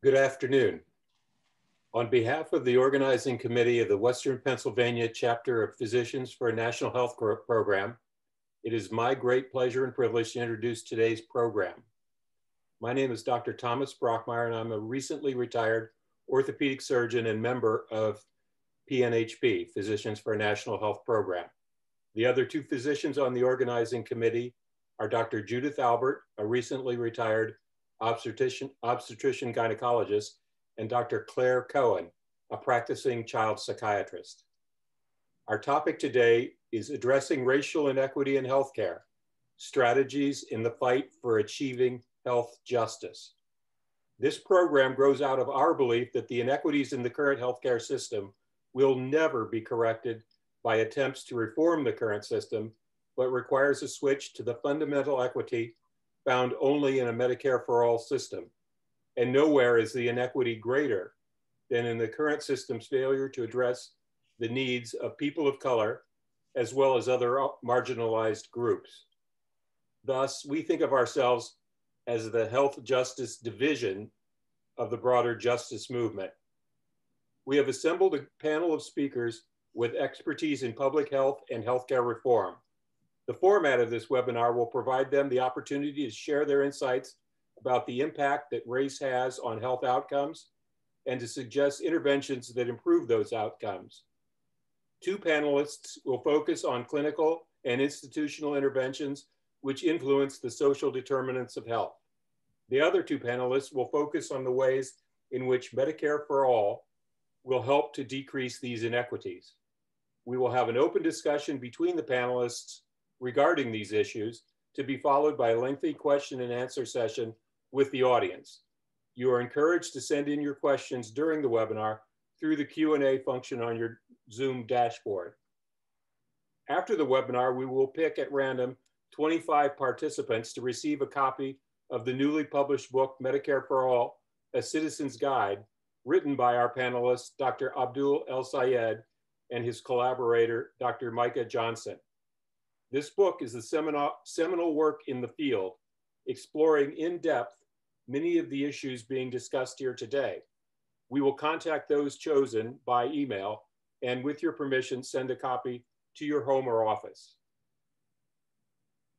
Good afternoon. On behalf of the organizing committee of the Western Pennsylvania Chapter of Physicians for a National Health Program, it is my great pleasure and privilege to introduce today's program. My name is Dr. Thomas Brockmeyer, and I'm a recently retired orthopedic surgeon and member of PNHP, Physicians for a National Health Program. The other two physicians on the organizing committee are Dr. Judith Albert, a recently retired obstetrician gynecologist, and Dr. Claire Cohen, a practicing child psychiatrist. Our topic today is addressing racial inequity in healthcare, strategies in the fight for achieving health justice. This program grows out of our belief that the inequities in the current healthcare system will never be corrected by attempts to reform the current system, but requires a switch to the fundamental equity found only in a Medicare for all system. And nowhere is the inequity greater than in the current system's failure to address the needs of people of color, as well as other marginalized groups. Thus, we think of ourselves as the health justice division of the broader justice movement. We have assembled a panel of speakers with expertise in public health and healthcare reform. The format of this webinar will provide them the opportunity to share their insights about the impact that race has on health outcomes and to suggest interventions that improve those outcomes. Two panelists will focus on clinical and institutional interventions which influence the social determinants of health. The other two panelists will focus on the ways in which Medicare for all will help to decrease these inequities. We will have an open discussion between the panelists regarding these issues, to be followed by a lengthy question and answer session with the audience. You are encouraged to send in your questions during the webinar through the Q&A function on your Zoom dashboard. After the webinar, we will pick at random 25 participants to receive a copy of the newly published book, Medicare for All, A Citizen's Guide, written by our panelists, Dr. Abdul El-Sayed and his collaborator, Dr. Micah Johnson. This book is the seminal work in the field, exploring in depth many of the issues being discussed here today. We will contact those chosen by email and with your permission, send a copy to your home or office.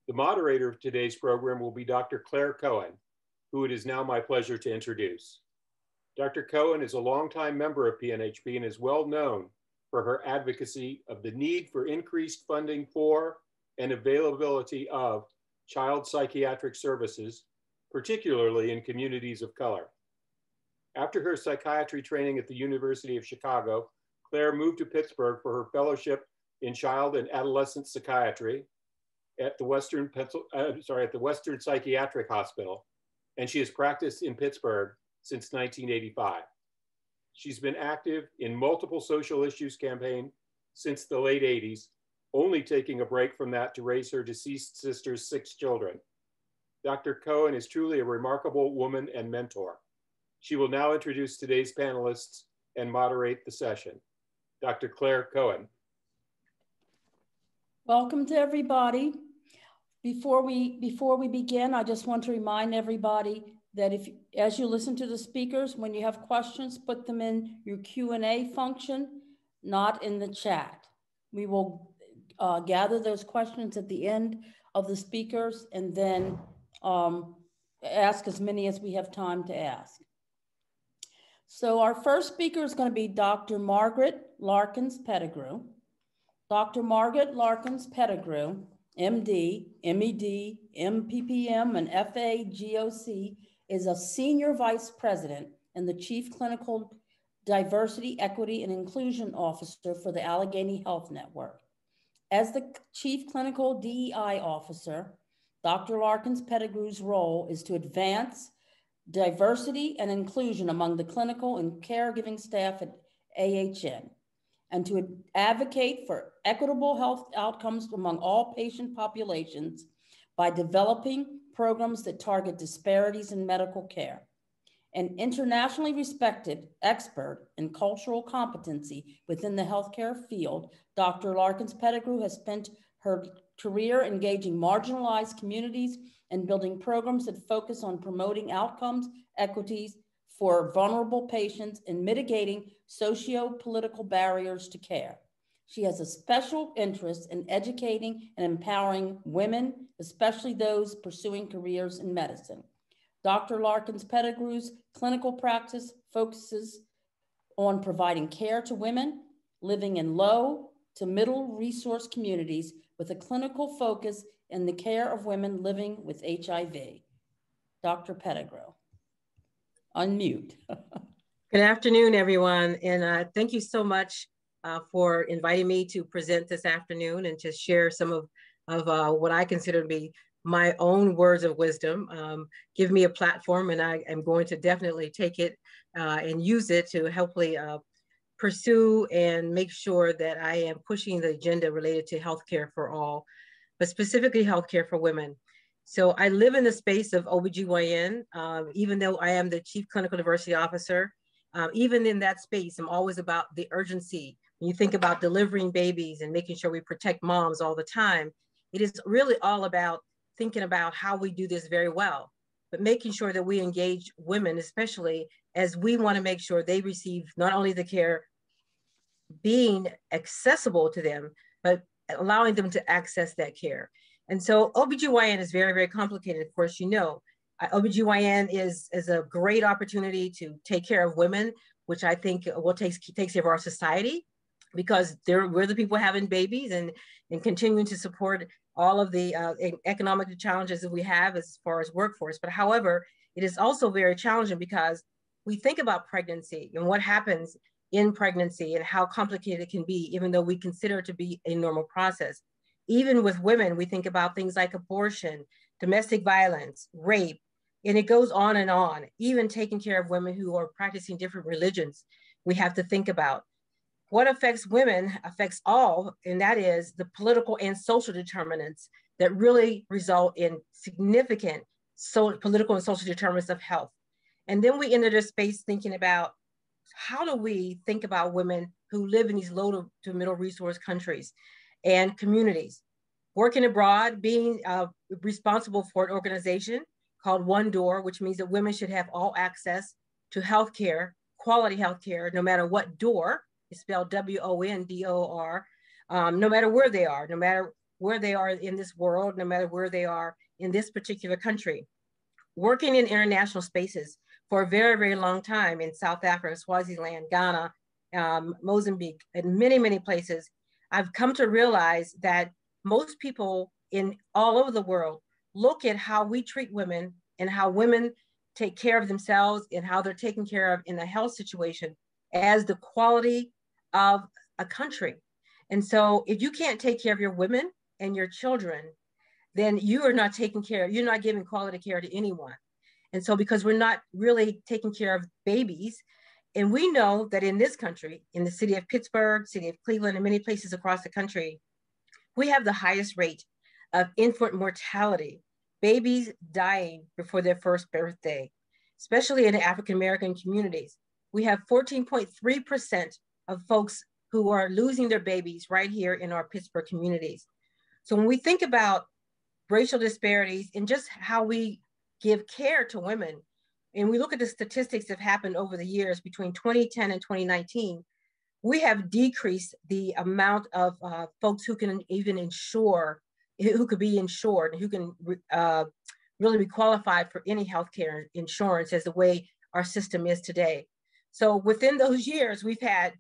The moderator of today's program will be Dr. Claire Cohen, who it is now my pleasure to introduce. Dr. Cohen is a longtime member of PNHP and is well known for her advocacy of the need for increased funding for and availability of child psychiatric services, particularly in communities of color. After her psychiatry training at the University of Chicago, Claire moved to Pittsburgh for her fellowship in child and adolescent psychiatry at the Western Psychiatric Hospital, and she has practiced in Pittsburgh since 1985. She's been active in multiple social issues campaigns since the late 80s, only taking a break from that to raise her deceased sister's 6 children. Dr. Cohen is truly a remarkable woman and mentor. She will now introduce today's panelists and moderate the session. Dr. Claire Cohen. Welcome to everybody. Before we begin, I just want to remind everybody that as you listen to the speakers, when you have questions, put them in your Q&A function, not in the chat. We will gather those questions at the end of the speakers and then ask as many as we have time to ask. So our first speaker is going to be Dr. Margaret Larkins-Pettigrew. Dr. Margaret Larkins-Pettigrew, MD, MED, MPPM, and FAGOC, is a Senior Vice President and the Chief Clinical Diversity, Equity, and Inclusion Officer for the Allegheny Health Network. As the Chief Clinical DEI Officer, Dr. Larkins-Pettigrew's role is to advance diversity and inclusion among the clinical and caregiving staff at AHN, and to advocate for equitable health outcomes among all patient populations by developing programs that target disparities in medical care. An internationally respected expert in cultural competency within the healthcare field, Dr. Larkins-Pettigrew has spent her career engaging marginalized communities and building programs that focus on promoting outcomes, equities for vulnerable patients and mitigating socio-political barriers to care. She has a special interest in educating and empowering women, especially those pursuing careers in medicine. Dr. Larkins-Pettigrew's clinical practice focuses on providing care to women living in low to middle resource communities with a clinical focus in the care of women living with HIV. Dr. Pettigrew, unmute. Good afternoon, everyone. And thank you so much for inviting me to present this afternoon and to share some of what I consider to be my own words of wisdom. Give me a platform, and I am going to definitely take it and use it to hopefully pursue and make sure that I am pushing the agenda related to healthcare for all, but specifically healthcare for women. So I live in the space of OBGYN, even though I am the Chief Clinical Diversity Officer. Even in that space, I'm always about the urgency. When you think about delivering babies and making sure we protect moms all the time, it is really all about thinking about how we do this very well, but making sure that we engage women, especially as we want to make sure they receive not only the care being accessible to them, but allowing them to access that care. And so OBGYN is very, very complicated. Of course, you know, OBGYN is a great opportunity to take care of women, which I think will take care of our society, because we're the people having babies and continuing to support all of the economic challenges that we have as far as workforce. But however, it is also very challenging because we think about pregnancy and what happens in pregnancy and how complicated it can be, even though we consider it to be a normal process. Even with women, we think about things like abortion, domestic violence, rape, and it goes on and on. Even taking care of women who are practicing different religions, we have to think about. What affects women affects all, and that is the political and social determinants that really result in significant political and social determinants of health. And then we enter this space thinking about how do we think about women who live in these low to middle resource countries and communities, working abroad, being responsible for an organization called One Door, which means that women should have all access to healthcare, quality healthcare, no matter what door. It's spelled W-O-N-D-O-R, no matter where they are, no matter where they are in this world, no matter where they are in this particular country. Working in international spaces for a very, very long time in South Africa, Swaziland, Ghana, Mozambique, and many, many places, I've come to realize that most people in all over the world look at how we treat women and how women take care of themselves and how they're taken care of in a health situation as the quality of a country. And so if you can't take care of your women and your children, then you are not taking care, you're not giving quality care to anyone. And so because we're not really taking care of babies, and we know that in this country, in the city of Pittsburgh, city of Cleveland, and many places across the country, we have the highest rate of infant mortality, babies dying before their first birthday, especially in the African-American communities. We have 14.3% of folks who are losing their babies right here in our Pittsburgh communities. So when we think about racial disparities and just how we give care to women, and we look at the statistics that have happened over the years between 2010 and 2019, we have decreased the amount of folks who can even insure, who could be insured, who can really be qualified for any healthcare insurance as the way our system is today. So within those years, we've had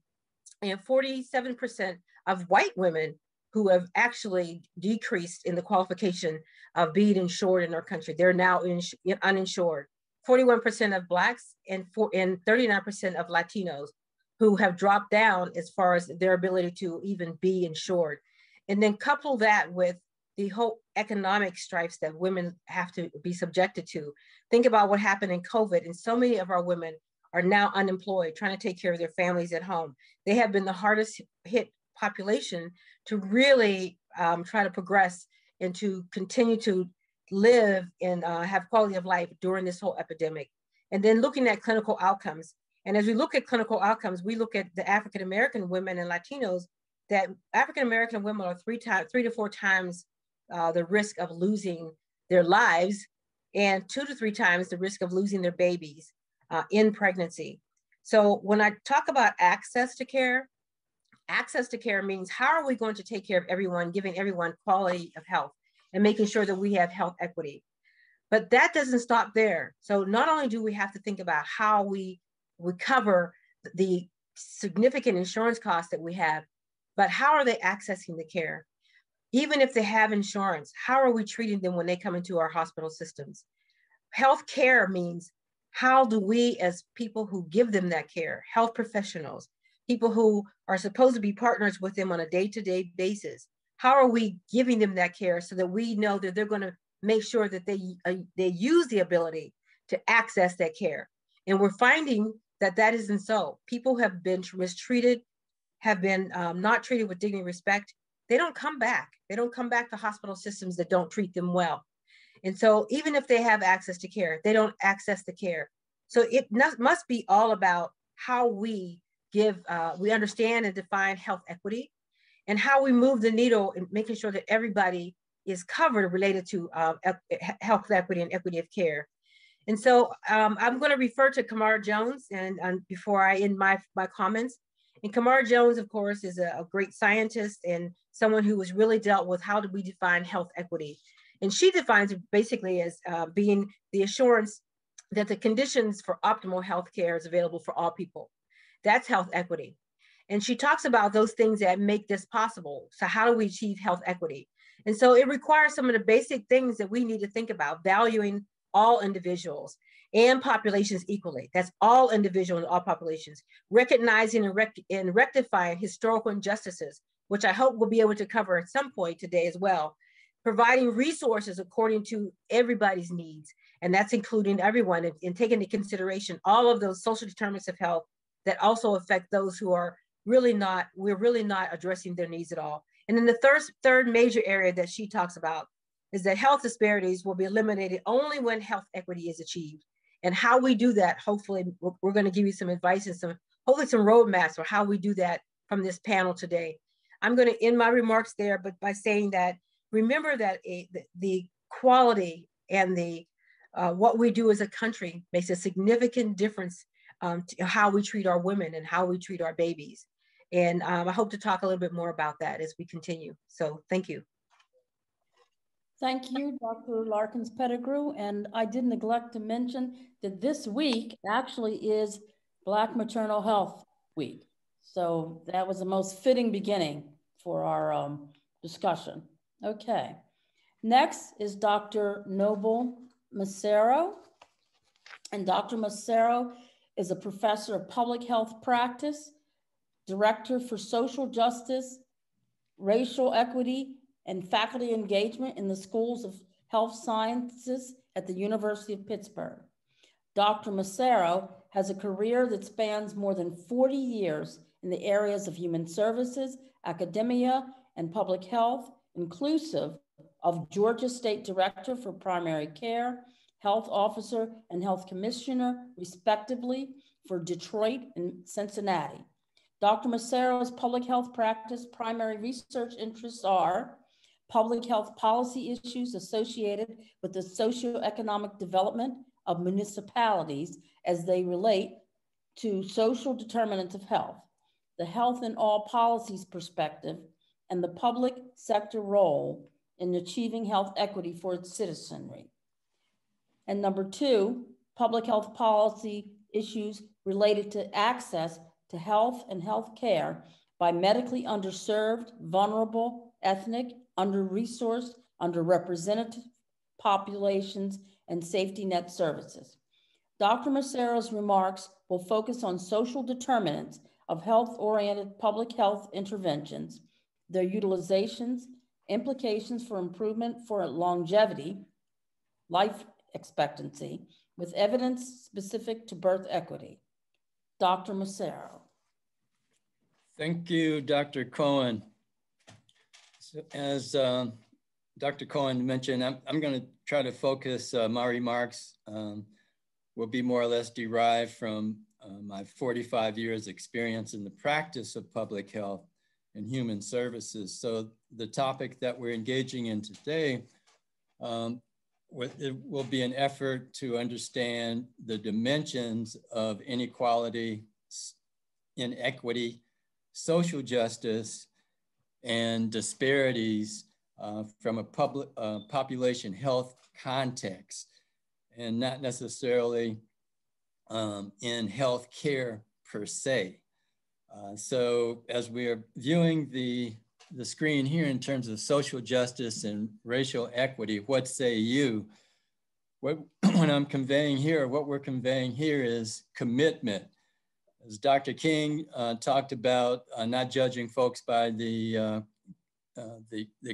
47% of white women who have actually decreased in the qualification of being insured in our country. They're now uninsured. 41% of Blacks and 39% of Latinos who have dropped down as far as their ability to even be insured. And then couple that with the whole economic stripes that women have to be subjected to. Think about what happened in COVID, and so many of our women are now unemployed, trying to take care of their families at home. They have been the hardest hit population to really try to progress and to continue to live and have quality of life during this whole epidemic. And then looking at clinical outcomes. And as we look at clinical outcomes, we look at the African-American women and Latinos, that African-American women are 3 to 4 times the risk of losing their lives and 2 to 3 times the risk of losing their babies in pregnancy. So when I talk about access to care means how are we going to take care of everyone, giving everyone quality of health and making sure that we have health equity. But that doesn't stop there. So not only do we have to think about how we cover the significant insurance costs that we have, but how are they accessing the care? Even if they have insurance, how are we treating them when they come into our hospital systems? Health care means how do we, as people who give them that care, health professionals, people who are supposed to be partners with them on a day-to-day basis, how are we giving them that care so that we know that they're going to make sure that they use the ability to access that care? And we're finding that that isn't so. People have been mistreated, have been not treated with dignity and respect. They don't come back. They don't come back to hospital systems that don't treat them well. And so even if they have access to care, they don't access the care. So it must be all about how we we understand and define health equity and how we move the needle in making sure that everybody is covered related to health equity and equity of care. And so I'm going to refer to Kamara Jones and before I end my comments. And Kamara Jones, of course, is a great scientist and someone who has really dealt with how do we define health equity. And she defines it basically as being the assurance that the conditions for optimal health care is available for all people. That's health equity. And she talks about those things that make this possible. So how do we achieve health equity? And so it requires some of the basic things that we need to think about, valuing all individuals and populations equally. That's all individuals and all populations, recognizing and rectifying historical injustices, which I hope we'll be able to cover at some point today as well, providing resources according to everybody's needs. And that's including everyone and taking into consideration all of those social determinants of health that also affect those who are we're really not addressing their needs at all. And then the third major area that she talks about is that health disparities will be eliminated only when health equity is achieved. And how we do that, hopefully, we're going to give you some advice and hopefully some roadmaps for how we do that from this panel today. I'm going to end my remarks there, but by saying that, remember that the quality and what we do as a country makes a significant difference to how we treat our women and how we treat our babies. And I hope to talk a little bit more about that as we continue. So thank you. Thank you, Dr. Larkins-Pettigrew. And I did neglect to mention that this week actually is Black Maternal Health Week. So that was the most fitting beginning for our discussion. Okay. Next is Dr. Noble Macero. And Dr. Macero is a professor of public health practice, director for social justice, racial equity, and faculty engagement in the schools of health sciences at the University of Pittsburgh. Dr. Macero has a career that spans more than 40 years in the areas of human services, academia, and public health, inclusive of Georgia State Director for Primary Care, Health Officer, and Health Commissioner, respectively, for Detroit and Cincinnati. Dr. Macero's public health practice primary research interests are public health policy issues associated with the socioeconomic development of municipalities as they relate to social determinants of health, the health in all policies perspective, and the public sector role in achieving health equity for its citizenry. And number two, public health policy issues related to access to health and health care by medically underserved, vulnerable, ethnic, under-resourced, underrepresented populations, and safety net services. Dr. Macero's remarks will focus on social determinants of health-oriented public health interventions, their utilizations, implications for improvement for longevity, life expectancy, with evidence specific to birth equity. Dr. Macero. Thank you, Dr. Cohen. So as Dr. Cohen mentioned, I'm going to try to focus my remarks will be more or less derived from my 45 years experience in the practice of public health and human services. So the topic that we're engaging in today it will be an effort to understand the dimensions of inequality, inequity, social justice, and disparities from a population health context, and not necessarily in health care per se. So as we are viewing the screen here in terms of social justice and racial equity, what say you? When I'm conveying here, what we're conveying here is commitment. As Dr. King talked about, not judging folks by the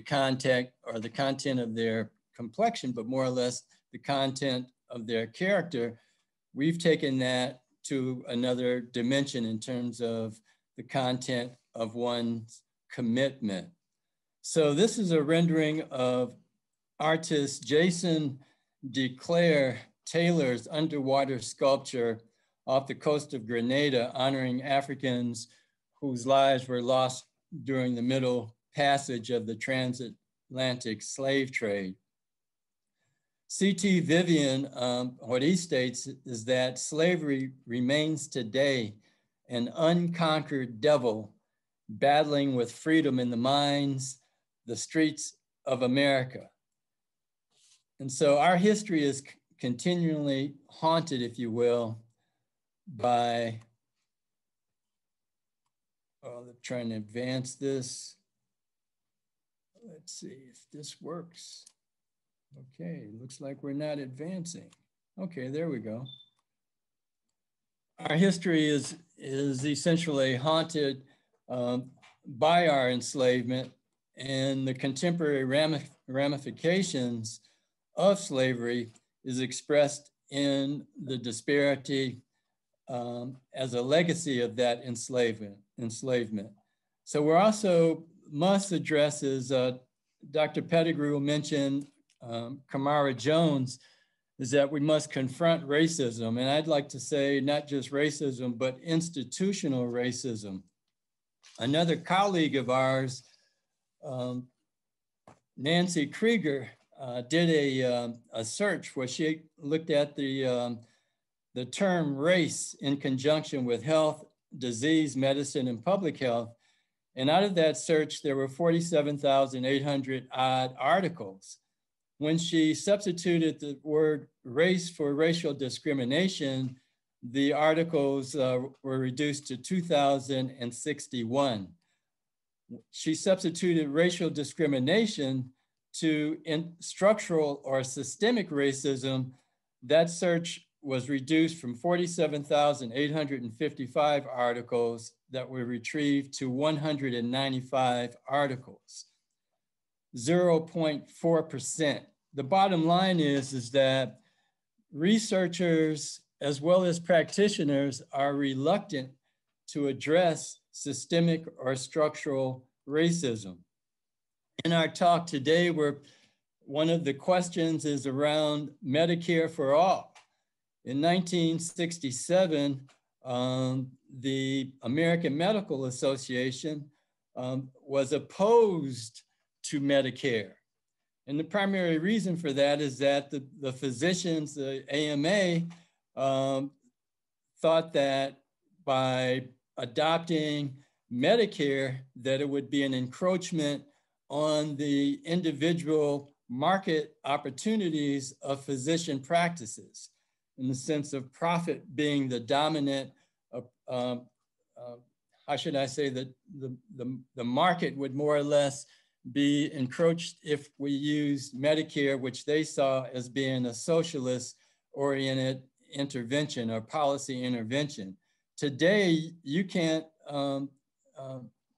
content or the content of their complexion, but more or less the content of their character, we've taken that to another dimension in terms of the content of one's commitment. So this is a rendering of artist Jason DeClaire Taylor's underwater sculpture off the coast of Grenada, honoring Africans whose lives were lost during the Middle Passage of the transatlantic slave trade. C.T. Vivian, what he states is that slavery remains today an unconquered devil battling with freedom in the mines, the streets of America. And so our history is continually haunted, if you will, by, I'm trying to advance this. Let's see if this works. Okay, looks like we're not advancing. Okay, there we go. Our history is essentially haunted by our enslavement, and the contemporary ramifications of slavery is expressed in the disparity as a legacy of that enslavement. So we're also must address, as Dr. Pettigrew mentioned, Kamara Jones, is that we must confront racism. And I'd like to say not just racism, but institutional racism. Another colleague of ours, Nancy Krieger, did a search where she looked at the term race in conjunction with health, disease, medicine, and public health. And out of that search, there were 47,800 odd articles. When she substituted the word race for racial discrimination, the articles were reduced to 2,061. She substituted racial discrimination to structural or systemic racism. That search was reduced from 47,855 articles that were retrieved to 195 articles. 0.4%. The bottom line is that researchers as well as practitioners are reluctant to address systemic or structural racism. In our talk today, one of the questions is around Medicare for all. In 1967, the American Medical Association was opposed to Medicare. And the primary reason for that is that the physicians, the AMA, thought that by adopting Medicare, that it would be an encroachment on the individual market opportunities of physician practices, in the sense of profit being the dominant, how should I say, that the market would more or less be encroached if we used Medicare, which they saw as being a socialist-oriented intervention or policy intervention. Today, you can't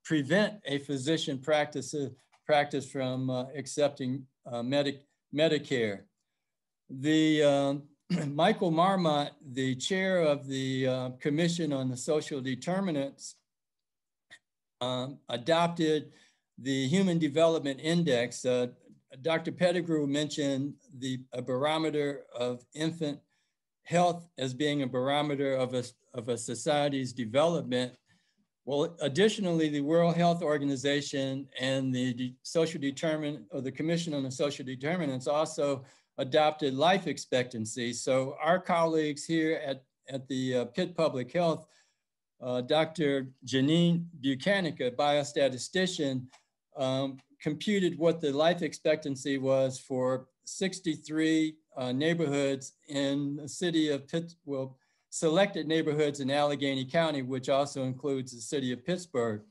prevent a physician practice from accepting Medicare. The Michael Marmot, the chair of the Commission on the Social Determinants, adopted the Human Development Index. Dr. Pettigrew mentioned a barometer of infant health as being a barometer of a society's development. Well, additionally, the World Health Organization and the Social Determinant, or the Commission on the Social Determinants, also adopted life expectancy. So our colleagues here at the Pitt Public Health, Dr. Janine Buchanan, a biostatistician, computed what the life expectancy was for 63 neighborhoods in the city of Pitt, well, selected neighborhoods in Allegheny County, which also includes the city of Pittsburgh.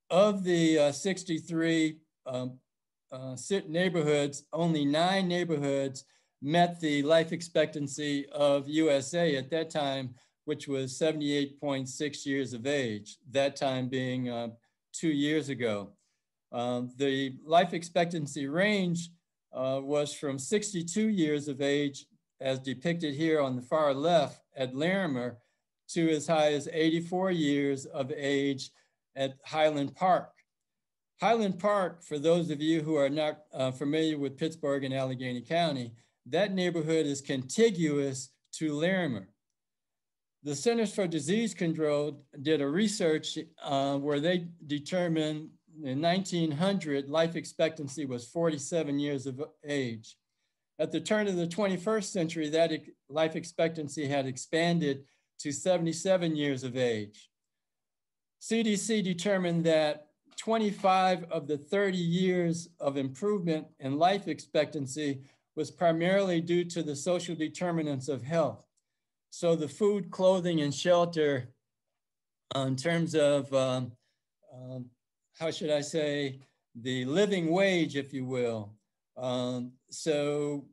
Of the 63 neighborhoods, only 9 neighborhoods met the life expectancy of USA at that time, which was 78.6 years of age, that time being 2 years ago. The life expectancy range was from 62 years of age, as depicted here on the far left at Larimer, to as high as 84 years of age at Highland Park. Highland Park, for those of you who are not familiar with Pittsburgh and Allegheny County, that neighborhood is contiguous to Larimer. The Centers for Disease Control did a research where they determined in 1900, life expectancy was 47 years of age. At the turn of the 21st century, that life expectancy had expanded to 77 years of age. CDC determined that 25 of the 30 years of improvement in life expectancy was primarily due to the social determinants of health. So the food, clothing, and shelter in terms of, how should I say, the living wage, if you will. So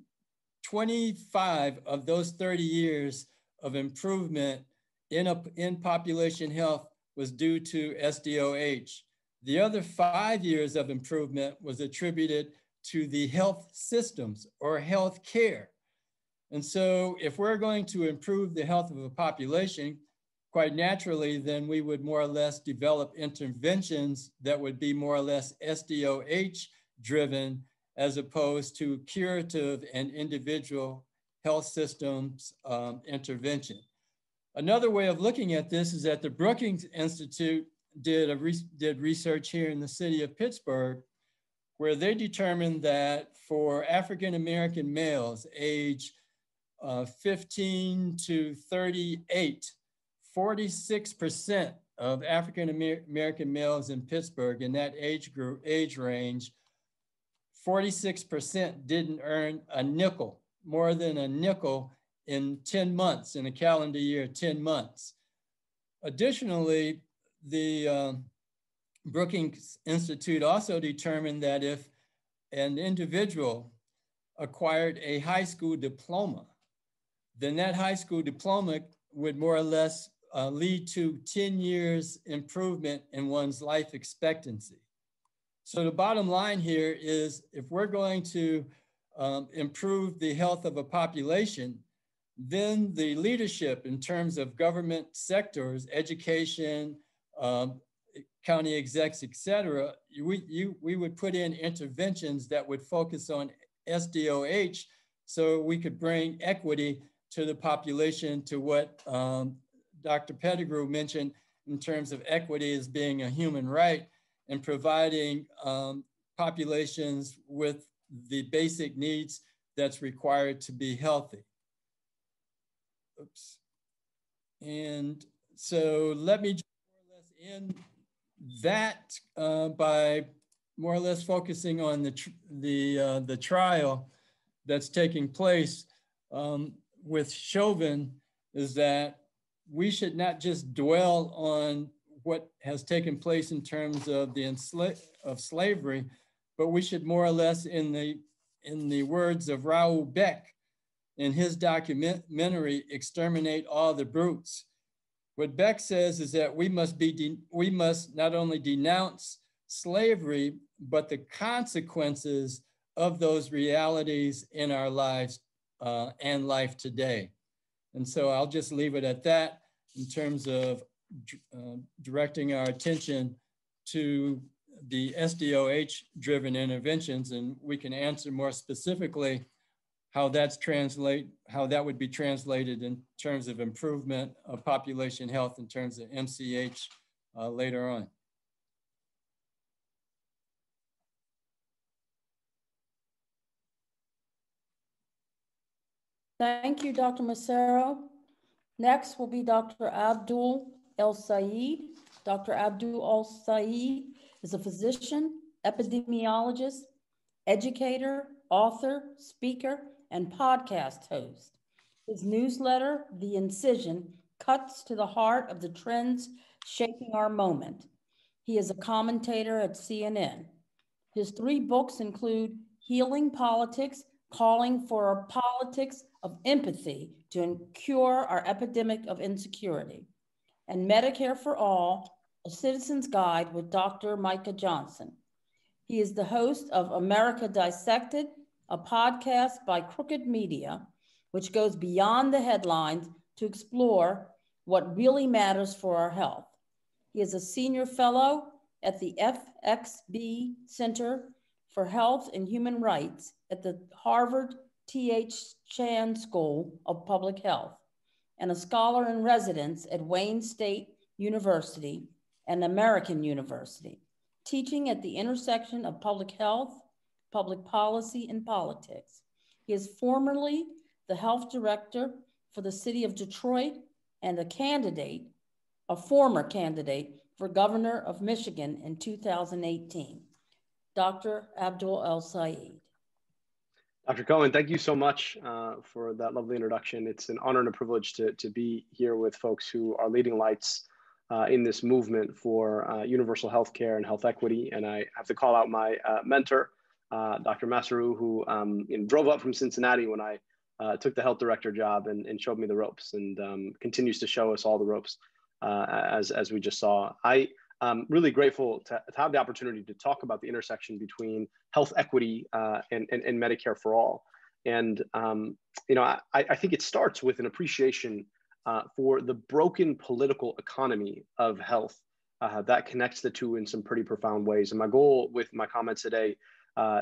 25 of those 30 years of improvement in population health was due to SDOH. The other 5 years of improvement was attributed to the health systems or health care. And so if we're going to improve the health of a population, quite naturally, then we would more or less develop interventions that would be more or less SDOH driven as opposed to curative and individual health systems intervention. Another way of looking at this is that the Brookings Institute did research here in the city of Pittsburgh, where they determined that for African-American males age 15 to 38, 46% of African-American males in Pittsburgh in that age range, 46% didn't earn a nickel, more than a nickel in 10 months, in a calendar year, 10 months. Additionally, the Brookings Institute also determined that if an individual acquired a high school diploma, then that high school diploma would more or less lead to 10 years improvement in one's life expectancy. So the bottom line here is if we're going to improve the health of a population, then the leadership in terms of government sectors, education, county execs, et cetera, we would put in interventions that would focus on SDOH so we could bring equity to the population, to what Dr. Pettigrew mentioned in terms of equity as being a human right and providing populations with the basic needs that's required to be healthy. Oops. And so let me just more or less end that by more or less focusing on the trial that's taking place with Chauvin, is that we should not just dwell on what has taken place in terms of slavery, but we should more or less, in the words of Raoul Beck in his documentary, Exterminate All the Brutes. What Beck says is that we must not only denounce slavery, but the consequences of those realities in our lives and life today. And so I'll just leave it at that in terms of directing our attention to the SDOH-driven interventions, and we can answer more specifically how that would be translated in terms of improvement of population health in terms of MCH later on. Thank you, Dr. Macero. Next will be Dr. Abdul El-Sayed. Dr. Abdul El-Sayed is a physician, epidemiologist, educator, author, speaker, and podcast host. His newsletter, The Incision, cuts to the heart of the trends shaping our moment. He is a commentator at CNN. His 3 books include Healing Politics, Calling for a Politics of Empathy to Cure Our Epidemic of Insecurity, and Medicare for All, A Citizen's Guide with Dr. Micah Johnson. He is the host of America Dissected, a podcast by Crooked Media, which goes beyond the headlines to explore what really matters for our health. He is a senior fellow at the FXB Center for Health and Human Rights at the Harvard T.H. Chan School of Public Health, and a scholar in residence at Wayne State University and American University, teaching at the intersection of public health, public policy, and politics. He is formerly the health director for the city of Detroit and a former candidate for governor of Michigan in 2018. Dr. Abdul El-Sayed. Dr. Cohen, thank you so much for that lovely introduction. It's an honor and a privilege to be here with folks who are leading lights in this movement for universal health care and health equity. And I have to call out my mentor, Dr. Maseru, who drove up from Cincinnati when I took the health director job and showed me the ropes, and continues to show us all the ropes as we just saw. I'm really grateful to have the opportunity to talk about the intersection between health equity and Medicare for all. And I think it starts with an appreciation for the broken political economy of health that connects the two in some pretty profound ways. And my goal with my comments today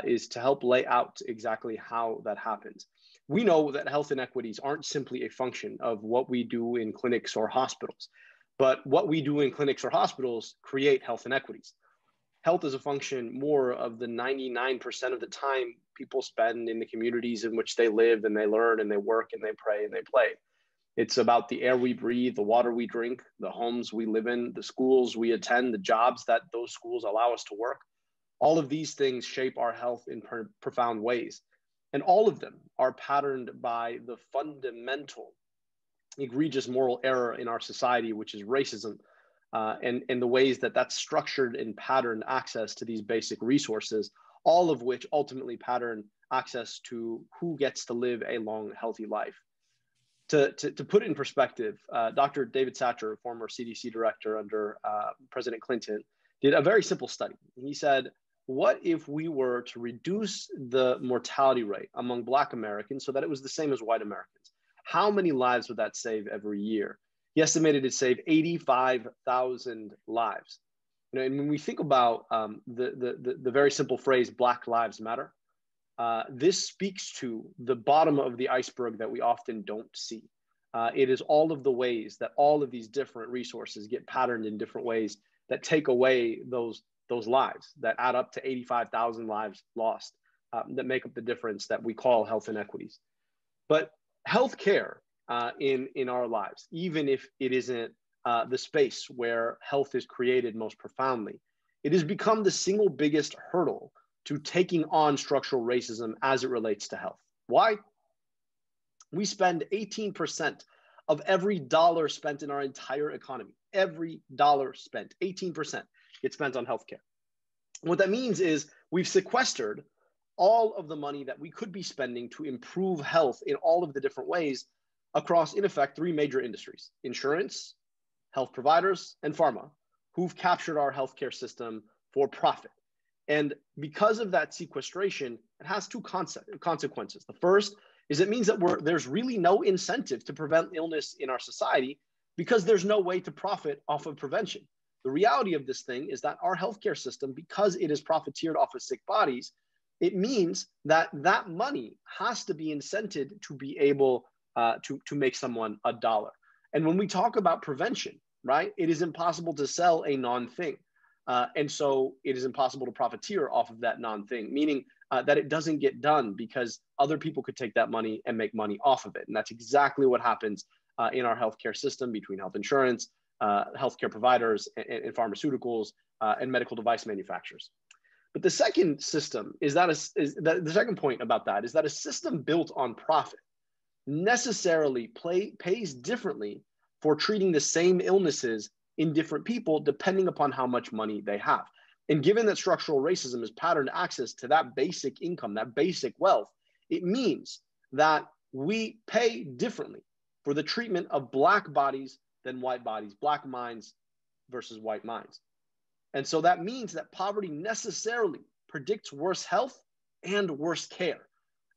is to help lay out exactly how that happens. We know that health inequities aren't simply a function of what we do in clinics or hospitals, but what we do in clinics or hospitals create health inequities. Health is a function more of the 99% of the time people spend in the communities in which they live and they learn and they work and they pray and they play. It's about the air we breathe, the water we drink, the homes we live in, the schools we attend, the jobs that those schools allow us to work. All of these things shape our health in profound ways. And all of them are patterned by the fundamental egregious moral error in our society, which is racism, and the ways that that's structured and patterned access to these basic resources, all of which ultimately pattern access to who gets to live a long, healthy life. To put it in perspective, Dr. David Satcher, former CDC director under President Clinton, did a very simple study. He said, what if we were to reduce the mortality rate among Black Americans so that it was the same as white Americans? How many lives would that save every year? He estimated it saved 85,000 lives. And when we think about the very simple phrase, Black Lives Matter, this speaks to the bottom of the iceberg that we often don't see. It is all of the ways that all of these different resources get patterned in different ways that take away those lives that add up to 85,000 lives lost that make up the difference that we call health inequities. But healthcare in our lives, even if it isn't the space where health is created most profoundly, it has become the single biggest hurdle to taking on structural racism as it relates to health. Why? We spend 18% of every dollar spent in our entire economy. Every dollar spent, 18% gets spent on healthcare. What that means is we've sequestered all of the money that we could be spending to improve health in all of the different ways across, in effect, 3 major industries: insurance, health providers, and pharma, who've captured our healthcare system for profit. And because of that sequestration, it has 2 consequences. The first is it means that there's really no incentive to prevent illness in our society because there's no way to profit off of prevention. The reality of this thing is that our healthcare system, because it is profiteered off of sick bodies, it means that that money has to be incented to be able to make someone a dollar. And when we talk about prevention, right, it is impossible to sell a non-thing. And so it is impossible to profiteer off of that non-thing, meaning that it doesn't get done because other people could take that money and make money off of it. And that's exactly what happens in our healthcare system between health insurance, healthcare providers, and pharmaceuticals, and medical device manufacturers. But the second system is that the second point about that is that a system built on profit necessarily pays differently for treating the same illnesses in different people depending upon how much money they have. And given that structural racism is patterned access to that basic income, that basic wealth, it means that we pay differently for the treatment of Black bodies than white bodies, Black minds versus white minds. And so that means that poverty necessarily predicts worse health and worse care.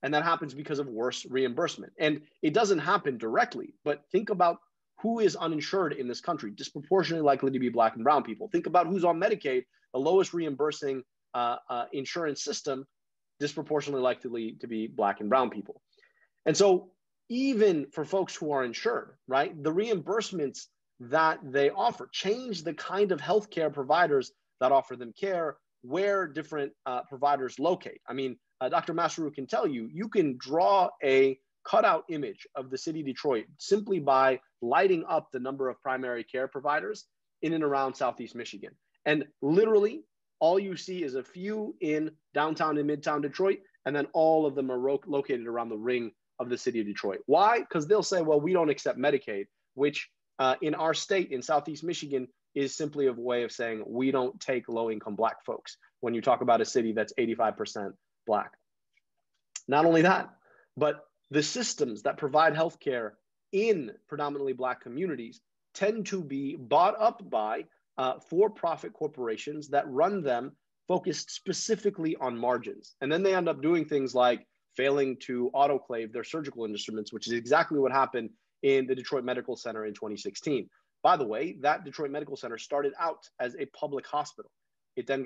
And that happens because of worse reimbursement. And it doesn't happen directly, but think about who is uninsured in this country, disproportionately likely to be Black and brown people. Think about who's on Medicaid, the lowest reimbursing insurance system, disproportionately likely to be Black and brown people. And so even for folks who are insured, right, the reimbursements that they offer change the kind of healthcare providers that offer them care, where different providers locate. I mean, Dr. Maseru can tell you, you can draw a cutout image of the city of Detroit simply by lighting up the number of primary care providers in and around Southeast Michigan. And literally, all you see is a few in downtown and midtown Detroit, and then all of them are located around the ring of the city of Detroit. Why? Because they'll say, well, we don't accept Medicaid, which in our state, in Southeast Michigan, is simply a way of saying we don't take low-income Black folks when you talk about a city that's 85% Black. Not only that, but the systems that provide healthcare in predominantly Black communities tend to be bought up by for-profit corporations that run them focused specifically on margins. And then they end up doing things like failing to autoclave their surgical instruments, which is exactly what happened in the Detroit Medical Center in 2016. By the way, that Detroit Medical Center started out as a public hospital. It then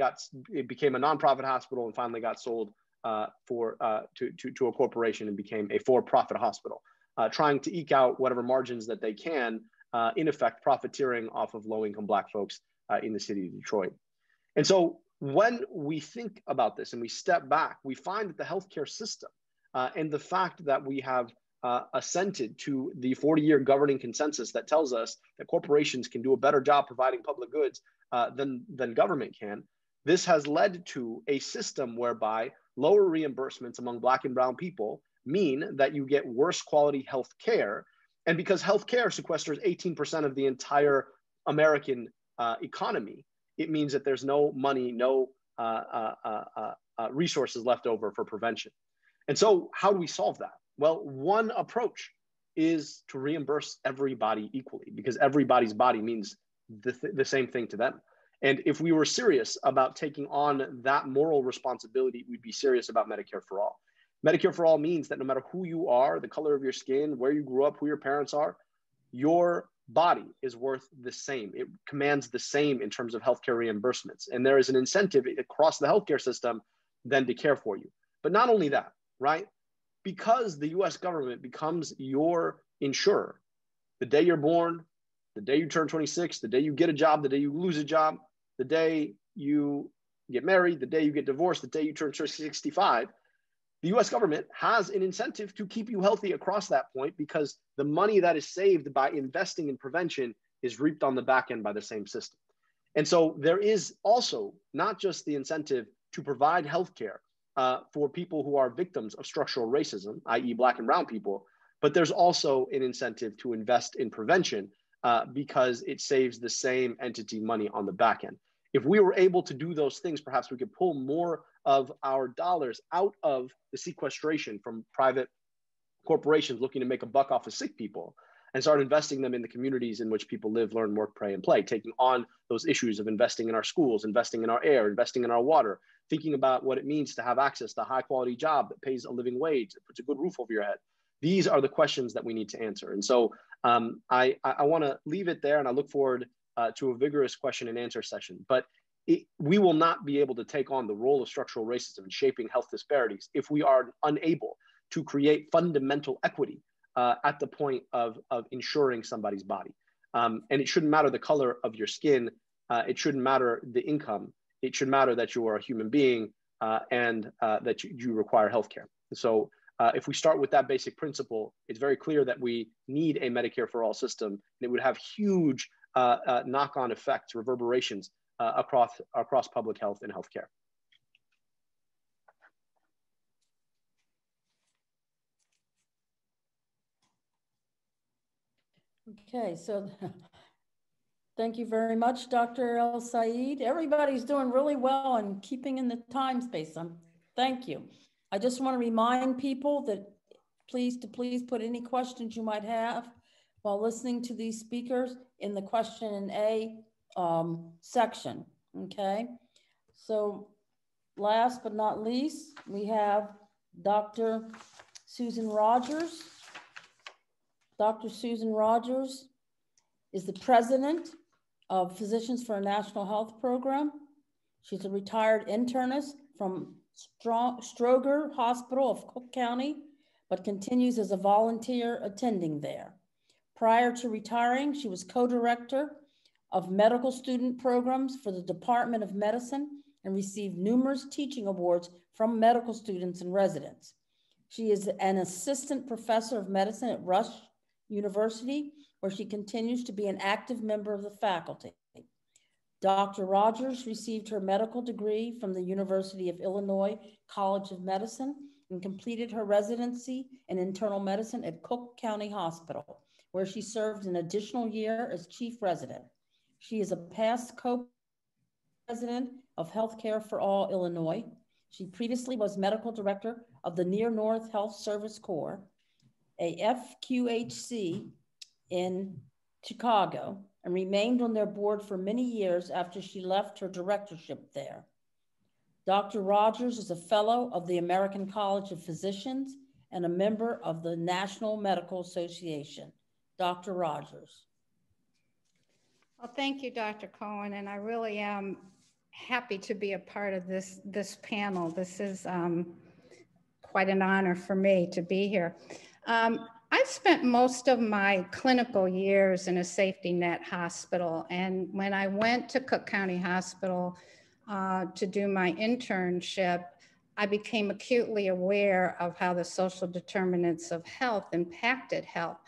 became a nonprofit hospital and finally got sold to a corporation and became a for-profit hospital, trying to eke out whatever margins that they can, in effect, profiteering off of low-income Black folks in the city of Detroit. And so when we think about this and we step back, we find that the healthcare system and the fact that we have assented to the 40-year governing consensus that tells us that corporations can do a better job providing public goods than government can, this has led to a system whereby lower reimbursements among Black and brown people mean that you get worse quality health care. And because health care sequesters 18% of the entire American economy, it means that there's no money, no resources left over for prevention. And so how do we solve that? Well, one approach is to reimburse everybody equally, because everybody's body means the same thing to them. And if we were serious about taking on that moral responsibility, we'd be serious about Medicare for all. Medicare for all means that no matter who you are, the color of your skin, where you grew up, who your parents are, your body is worth the same. It commands the same in terms of healthcare reimbursements. And there is an incentive across the healthcare system then to care for you. But not only that, right? Because the US government becomes your insurer, the day you're born, the day you turn 26, the day you get a job, the day you lose a job, the day you get married, the day you get divorced, the day you turn 65, the US government has an incentive to keep you healthy across that point, because the money that is saved by investing in prevention is reaped on the back end by the same system. And so there is also not just the incentive to provide healthcare for people who are victims of structural racism, i.e. Black and brown people, but there's also an incentive to invest in prevention because it saves the same entity money on the back end. If we were able to do those things, perhaps we could pull more of our dollars out of the sequestration from private corporations looking to make a buck off of sick people and start investing them in the communities in which people live, learn, work, pray, and play, taking on those issues of investing in our schools, investing in our air, investing in our water, thinking about what it means to have access to a high quality job that pays a living wage, that puts a good roof over your head. These are the questions that we need to answer. And so I want to leave it there, and I look forward to a vigorous question and answer session. But we will not be able to take on the role of structural racism in shaping health disparities if we are unable to create fundamental equity at the point of insuring somebody's body. And it shouldn't matter the color of your skin. It shouldn't matter the income. It should matter that you are a human being and that you require healthcare. So if we start with that basic principle, it's very clear that we need a Medicare for all system, and it would have huge knock-on effects, reverberations across public health and healthcare. Okay, so thank you very much, Dr. El-Sayed. Everybody's doing really well and keeping in the time space. Thank you. I just want to remind people that please put any questions you might have while listening to these speakers in the question and A section, okay? So last but not least, we have Dr. Susan Rogers. Dr. Susan Rogers is the president of Physicians for a National Health Program. She's a retired internist from Stroger Hospital of Cook County, but continues as a volunteer attending there. Prior to retiring, she was co-director of medical student programs for the Department of Medicine and received numerous teaching awards from medical students and residents. She is an assistant professor of medicine at Rush University, where she continues to be an active member of the faculty. Dr. Rogers received her medical degree from the University of Illinois College of Medicine and completed her residency in internal medicine at Cook County Hospital, where she served an additional year as chief resident. She is a past co-president of Healthcare for All Illinois. She previously was medical director of the Near North Health Service Corps, a FQHC in Chicago, and remained on their board for many years after she left her directorship there. Dr. Rogers is a fellow of the American College of Physicians and a member of the National Medical Association. Dr. Rogers. Well, thank you, Dr. Cohen, and I really am happy to be a part of this panel. This is quite an honor for me to be here. I've spent most of my clinical years in a safety net hospital, and when I went to Cook County Hospital to do my internship, I became acutely aware of how the social determinants of health impacted health.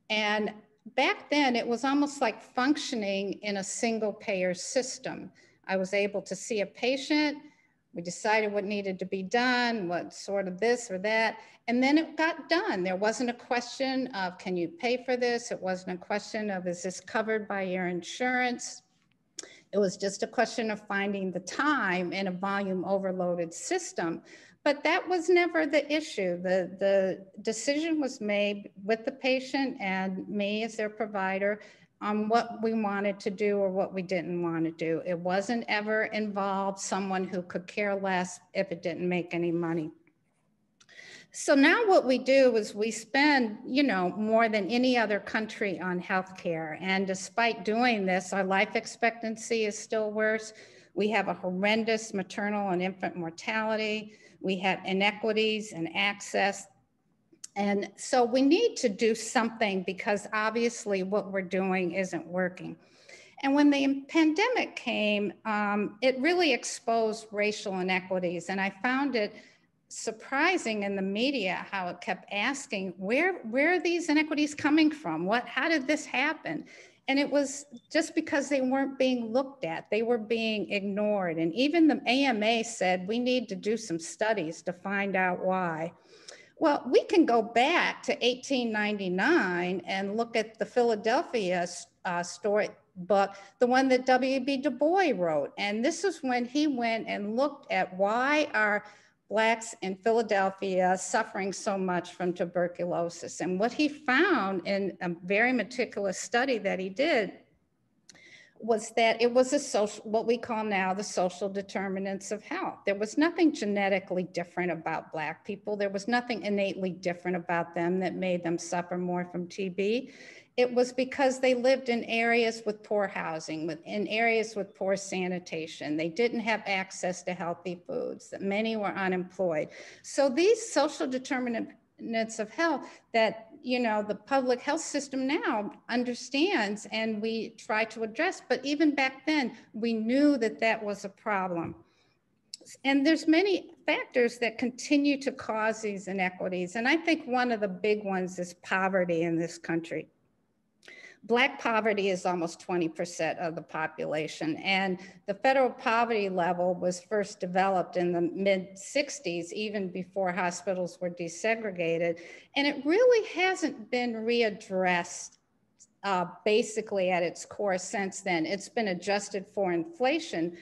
And back then, it was almost like functioning in a single payer system. I was able to see a patient, we decided what needed to be done, what sort of this or that, and then it got done. There wasn't a question of, can you pay for this? It wasn't a question of, is this covered by your insurance? It was just a question of finding the time in a volume overloaded system. But that was never the issue. The decision was made with the patient and me as their provider on what we wanted to do or what we didn't want to do. It wasn't ever involved someone who could care less if it didn't make any money. So now what we do is we spend, more than any other country on healthcare. And despite doing this, our life expectancy is still worse. We have a horrendous maternal and infant mortality. We have inequities in access. And so we need to do something because obviously what we're doing isn't working. And when the pandemic came, it really exposed racial inequities. And I found it surprising in the media how it kept asking, where are these inequities coming from? How did this happen? And it was just because they weren't being looked at, they were being ignored. And even the AMA said, we need to do some studies to find out why. Well, we can go back to 1899 and look at the Philadelphia storybook, the one that W.B. Du Bois wrote. And this is when he went and looked at why are Blacks in Philadelphia suffering so much from tuberculosis. And what he found in a very meticulous study that he did was that it was what we call now the social determinants of health. There was nothing genetically different about Black people. There was nothing innately different about them that made them suffer more from TB. It was because they lived in areas with poor housing, in areas with poor sanitation. They didn't have access to healthy foods, that many were unemployed. So these social determinants of health that the public health system now understands and we try to address, but even back then we knew that that was a problem. And there's many factors that continue to cause these inequities. And I think one of the big ones is poverty in this country. Black poverty is almost 20% of the population. And the federal poverty level was first developed in the mid-60s, even before hospitals were desegregated. And it really hasn't been readdressed basically at its core since then. It's been adjusted for inflation,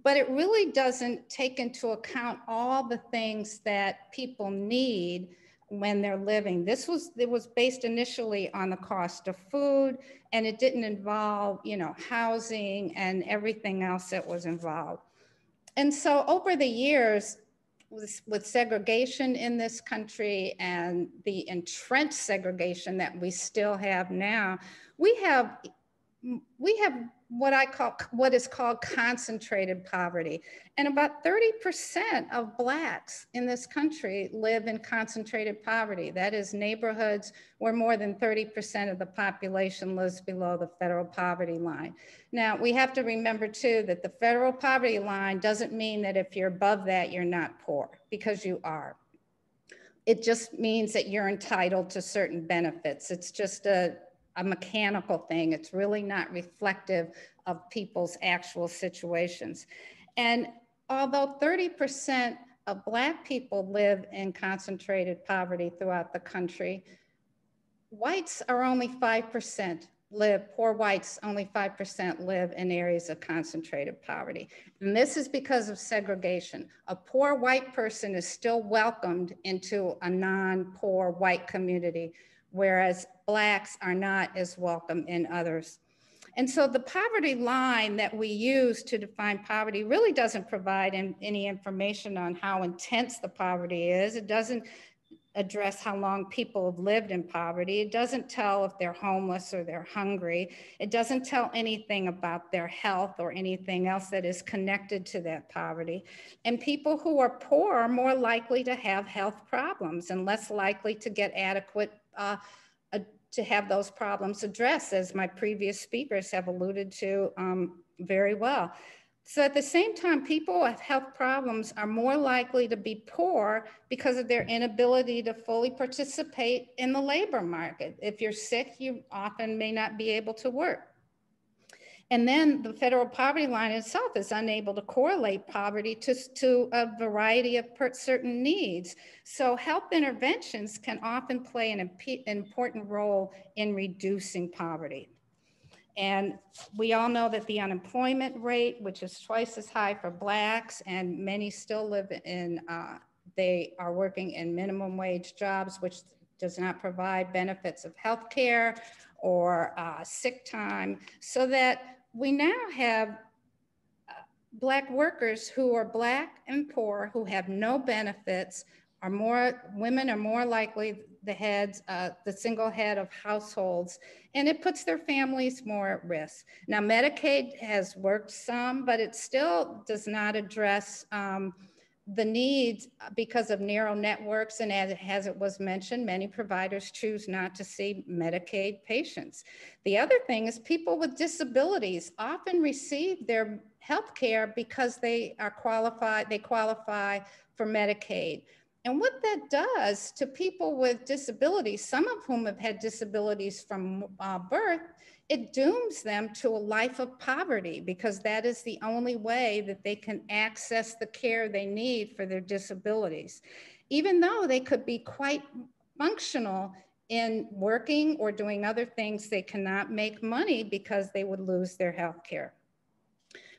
but it really doesn't take into account all the things that people need when they're living. It was based initially on the cost of food, and it didn't involve, housing and everything else that was involved. And so over the years, with segregation in this country and the entrenched segregation that we still have now, we have what is called concentrated poverty. And about 30% of Blacks in this country live in concentrated poverty. That is neighborhoods where more than 30% of the population lives below the federal poverty line. Now, we have to remember too that the federal poverty line doesn't mean that if you're above that, you're not poor, because you are. It just means that you're entitled to certain benefits. It's just a mechanical thing. It's really not reflective of people's actual situations. And although 30% of Black people live in concentrated poverty throughout the country, whites are only 5% poor whites, only 5% live in areas of concentrated poverty. And this is because of segregation. A poor white person is still welcomed into a non-poor white community, whereas Blacks are not as welcome in others. And so the poverty line that we use to define poverty really doesn't provide any information on how intense the poverty is. It doesn't address how long people have lived in poverty. It doesn't tell if they're homeless or they're hungry. It doesn't tell anything about their health or anything else that is connected to that poverty. And people who are poor are more likely to have health problems and less likely to get adequate to have those problems addressed, as my previous speakers have alluded to very well. So at the same time, people with health problems are more likely to be poor because of their inability to fully participate in the labor market. If you're sick, you often may not be able to work. And then the federal poverty line itself is unable to correlate poverty to a variety of certain needs. So health interventions can often play an important role in reducing poverty. And we all know that the unemployment rate, which is twice as high for Blacks, and many still live in, they are working in minimum wage jobs, which does not provide benefits of health care or sick time, so that we now have Black workers who are Black and poor, who have no benefits, women are more likely the single head of households, and it puts their families more at risk. Now, Medicaid has worked some, but it still does not address the needs because of narrow networks, and as it was mentioned, many providers choose not to see Medicaid patients. The other thing is people with disabilities often receive their health care because they qualify for Medicaid. And what that does to people with disabilities, some of whom have had disabilities from birth, it dooms them to a life of poverty, because that is the only way that they can access the care they need for their disabilities. Even though they could be quite functional in working or doing other things, they cannot make money because they would lose their health care.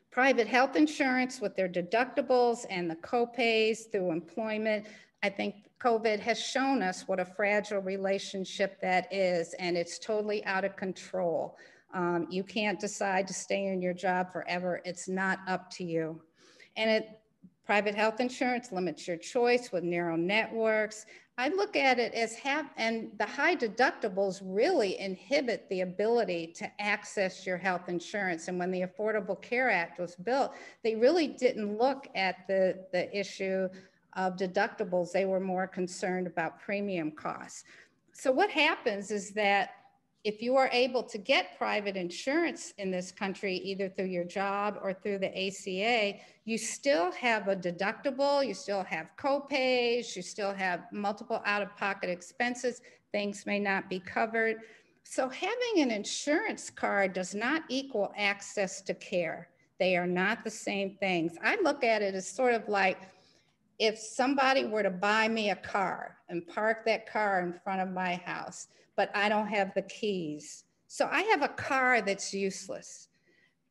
Private health insurance with their deductibles and the co-pays through employment, I think COVID has shown us what a fragile relationship that is, and it's totally out of control. You can't decide to stay in your job forever. It's not up to you. And private health insurance limits your choice with narrow networks. I look at it as and the high deductibles really inhibit the ability to access your health insurance. And when the Affordable Care Act was built, they really didn't look at the issue of deductibles. They were more concerned about premium costs. So what happens is that if you are able to get private insurance in this country, either through your job or through the ACA, you still have a deductible, you still have co-pays, you still have multiple out-of-pocket expenses, things may not be covered. So having an insurance card does not equal access to care. They are not the same things. I look at it as sort of like if somebody were to buy me a car and park that car in front of my house, but I don't have the keys. So I have a car that's useless.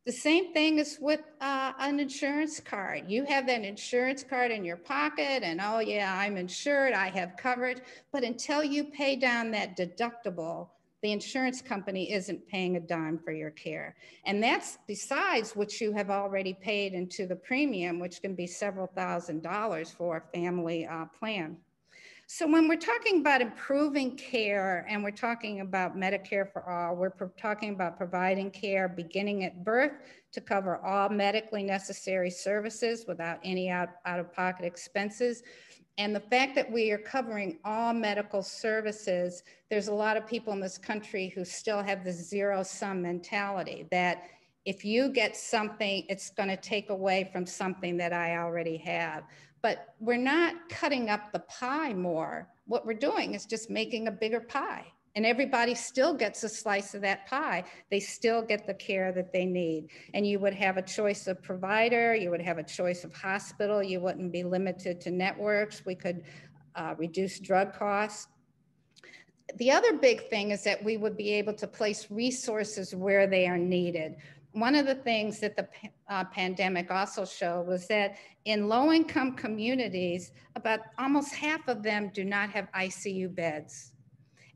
The same thing is with an insurance card. You have that insurance card in your pocket and, oh yeah, I'm insured, I have coverage, but until you pay down that deductible, the insurance company isn't paying a dime for your care. And that's besides what you have already paid into the premium, which can be several $1,000s for a family plan. So when we're talking about improving care and we're talking about Medicare for all, we're talking about providing care beginning at birth to cover all medically necessary services without any out-of-pocket expenses. And the fact that we are covering all medical services, there's a lot of people in this country who still have the zero-sum mentality that if you get something, it's going to take away from something that I already have. But we're not cutting up the pie more. What we're doing is just making a bigger pie. And everybody still gets a slice of that pie. They still get the care that they need. And you would have a choice of provider, you would have a choice of hospital, you wouldn't be limited to networks, we could reduce drug costs. The other big thing is that we would be able to place resources where they are needed. One of the things that the pandemic also showed was that in low-income communities, about almost half of them do not have ICU beds.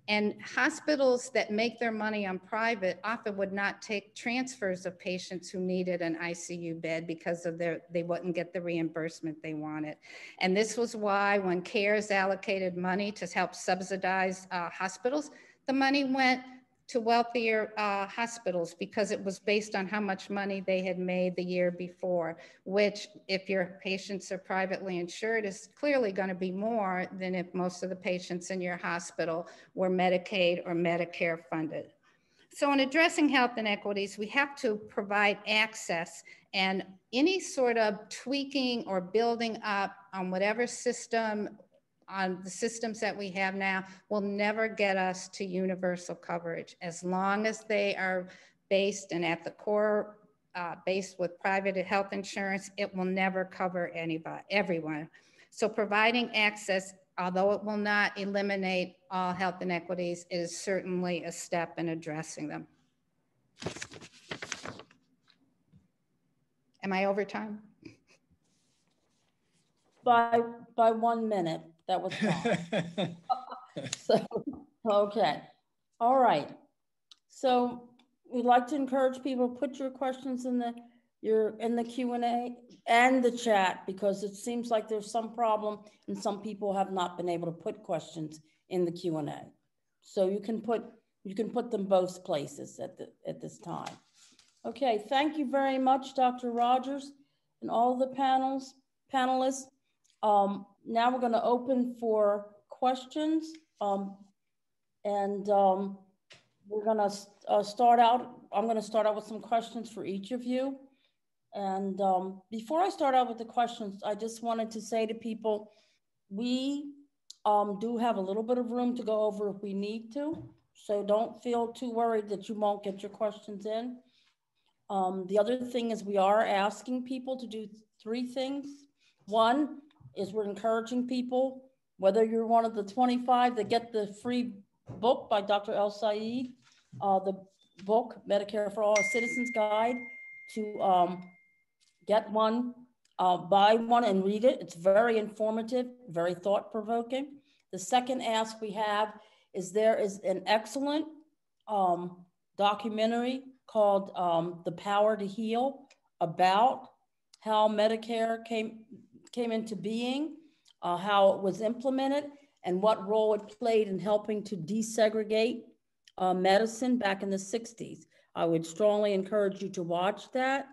And hospitals that make their money on private often would not take transfers of patients who needed an ICU bed because of they wouldn't get the reimbursement they wanted. And this was why when CARES allocated money to help subsidize hospitals, the money went to wealthier hospitals because it was based on how much money they had made the year before, which if your patients are privately insured is clearly going to be more than if most of the patients in your hospital were Medicaid or Medicare funded. So in addressing health inequities, we have to provide access, and any sort of tweaking or building up on whatever system, on the systems that we have now, will never get us to universal coverage. As long as they are based and at the core based with private health insurance, it will never cover everyone. So providing access, although it will not eliminate all health inequities, is certainly a step in addressing them. Am I over time? By 1 minute. That was fine. So, okay. All right. So we'd like to encourage people to put your questions in the Q&A and the chat, because it seems like there's some problem and some people have not been able to put questions in the Q&A. So you can put them both places at this time. Okay, thank you very much, Dr. Rogers and all the panelists. Now we're going to open for questions, and we're going to start out. I'm going to start out with some questions for each of you. And before I start out with the questions, I just wanted to say to people, we do have a little bit of room to go over if we need to. So don't feel too worried that you won't get your questions in. The other thing is we are asking people to do 3 things. One is we're encouraging people, whether you're one of the 25 that get the free book by Dr. El-Sayed, the book, Medicare for All, a Citizen's Guide, to get one, buy one and read it. It's very informative, very thought-provoking. The second ask we have is there is an excellent documentary called The Power to Heal, about how Medicare came into being, how it was implemented, and what role it played in helping to desegregate medicine back in the 60s. I would strongly encourage you to watch that.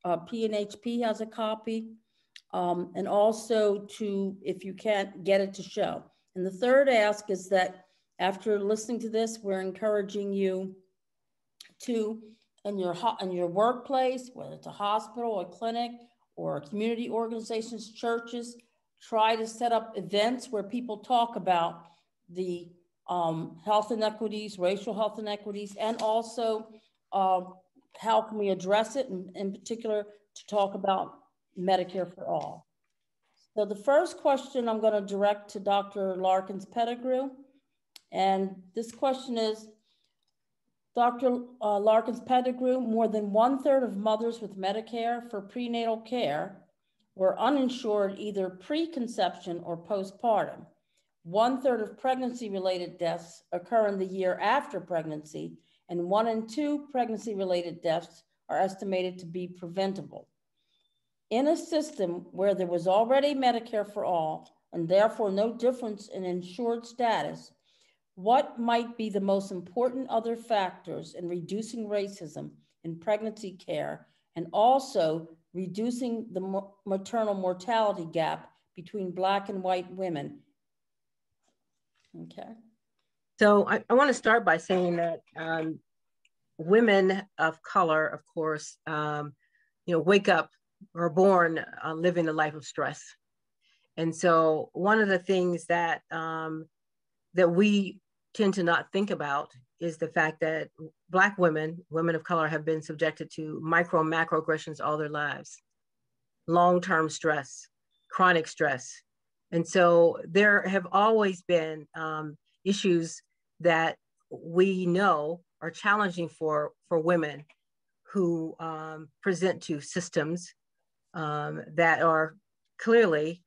PNHP has a copy, and also to, if you can't get it, to show. And the third ask is that After listening to this, we're encouraging you to, in your workplace, whether it's a hospital, a clinic, or community organizations, churches, try to set up events where people talk about the health inequities, racial health inequities, and also how can we address it, and in particular, to talk about Medicare for all. So the first question I'm going to direct to Dr. Larkins-Pettigrew, and this question is, Dr. Larkins-Pettigrew, more than 1/3 of mothers with Medicare for prenatal care were uninsured either pre-conception or postpartum. 1/3 of pregnancy-related deaths occur in the year after pregnancy, and 1 in 2 pregnancy-related deaths are estimated to be preventable. In a system where there was already Medicare for all, and therefore no difference in insured status, what might be the most important other factors in reducing racism in pregnancy care, and also reducing the maternal mortality gap between Black and white women? Okay. So I want to start by saying that women of color, of course, wake up or are born living a life of stress. And so one of the things that that we tend to not think about is the fact that Black women, women of color, have been subjected to micro and macroaggressions all their lives, long-term stress, chronic stress. And so there have always been issues that we know are challenging for women who present to systems that are clearly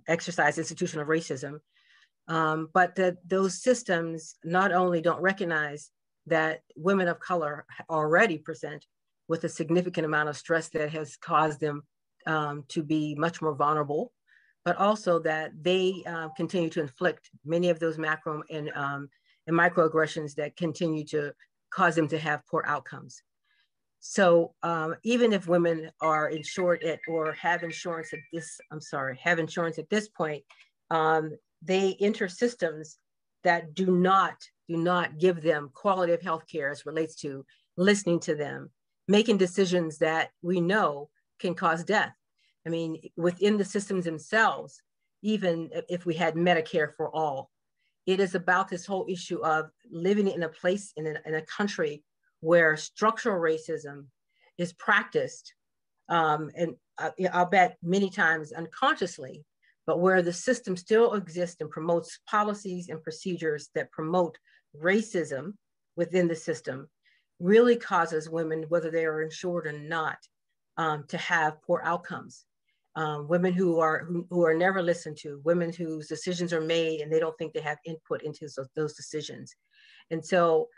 exercise institutional racism, but that those systems not only don't recognize that women of color already present with a significant amount of stress that has caused them to be much more vulnerable, but also that they continue to inflict many of those macro and microaggressions that continue to cause them to have poor outcomes. So even if women are insured or have insurance at this point, they enter systems that do not give them quality of health care as relates to listening to them, making decisions that we know can cause death. I mean, within the systems themselves, even if we had Medicare for all, it is about this whole issue of living in a place, in a country where structural racism is practiced, and I'll bet many times unconsciously, but where the system still exists and promotes policies and procedures that promote racism within the system, really causes women, whether they are insured or not, to have poor outcomes. Women who are never listened to, women whose decisions are made and they don't think they have input into those decisions. And so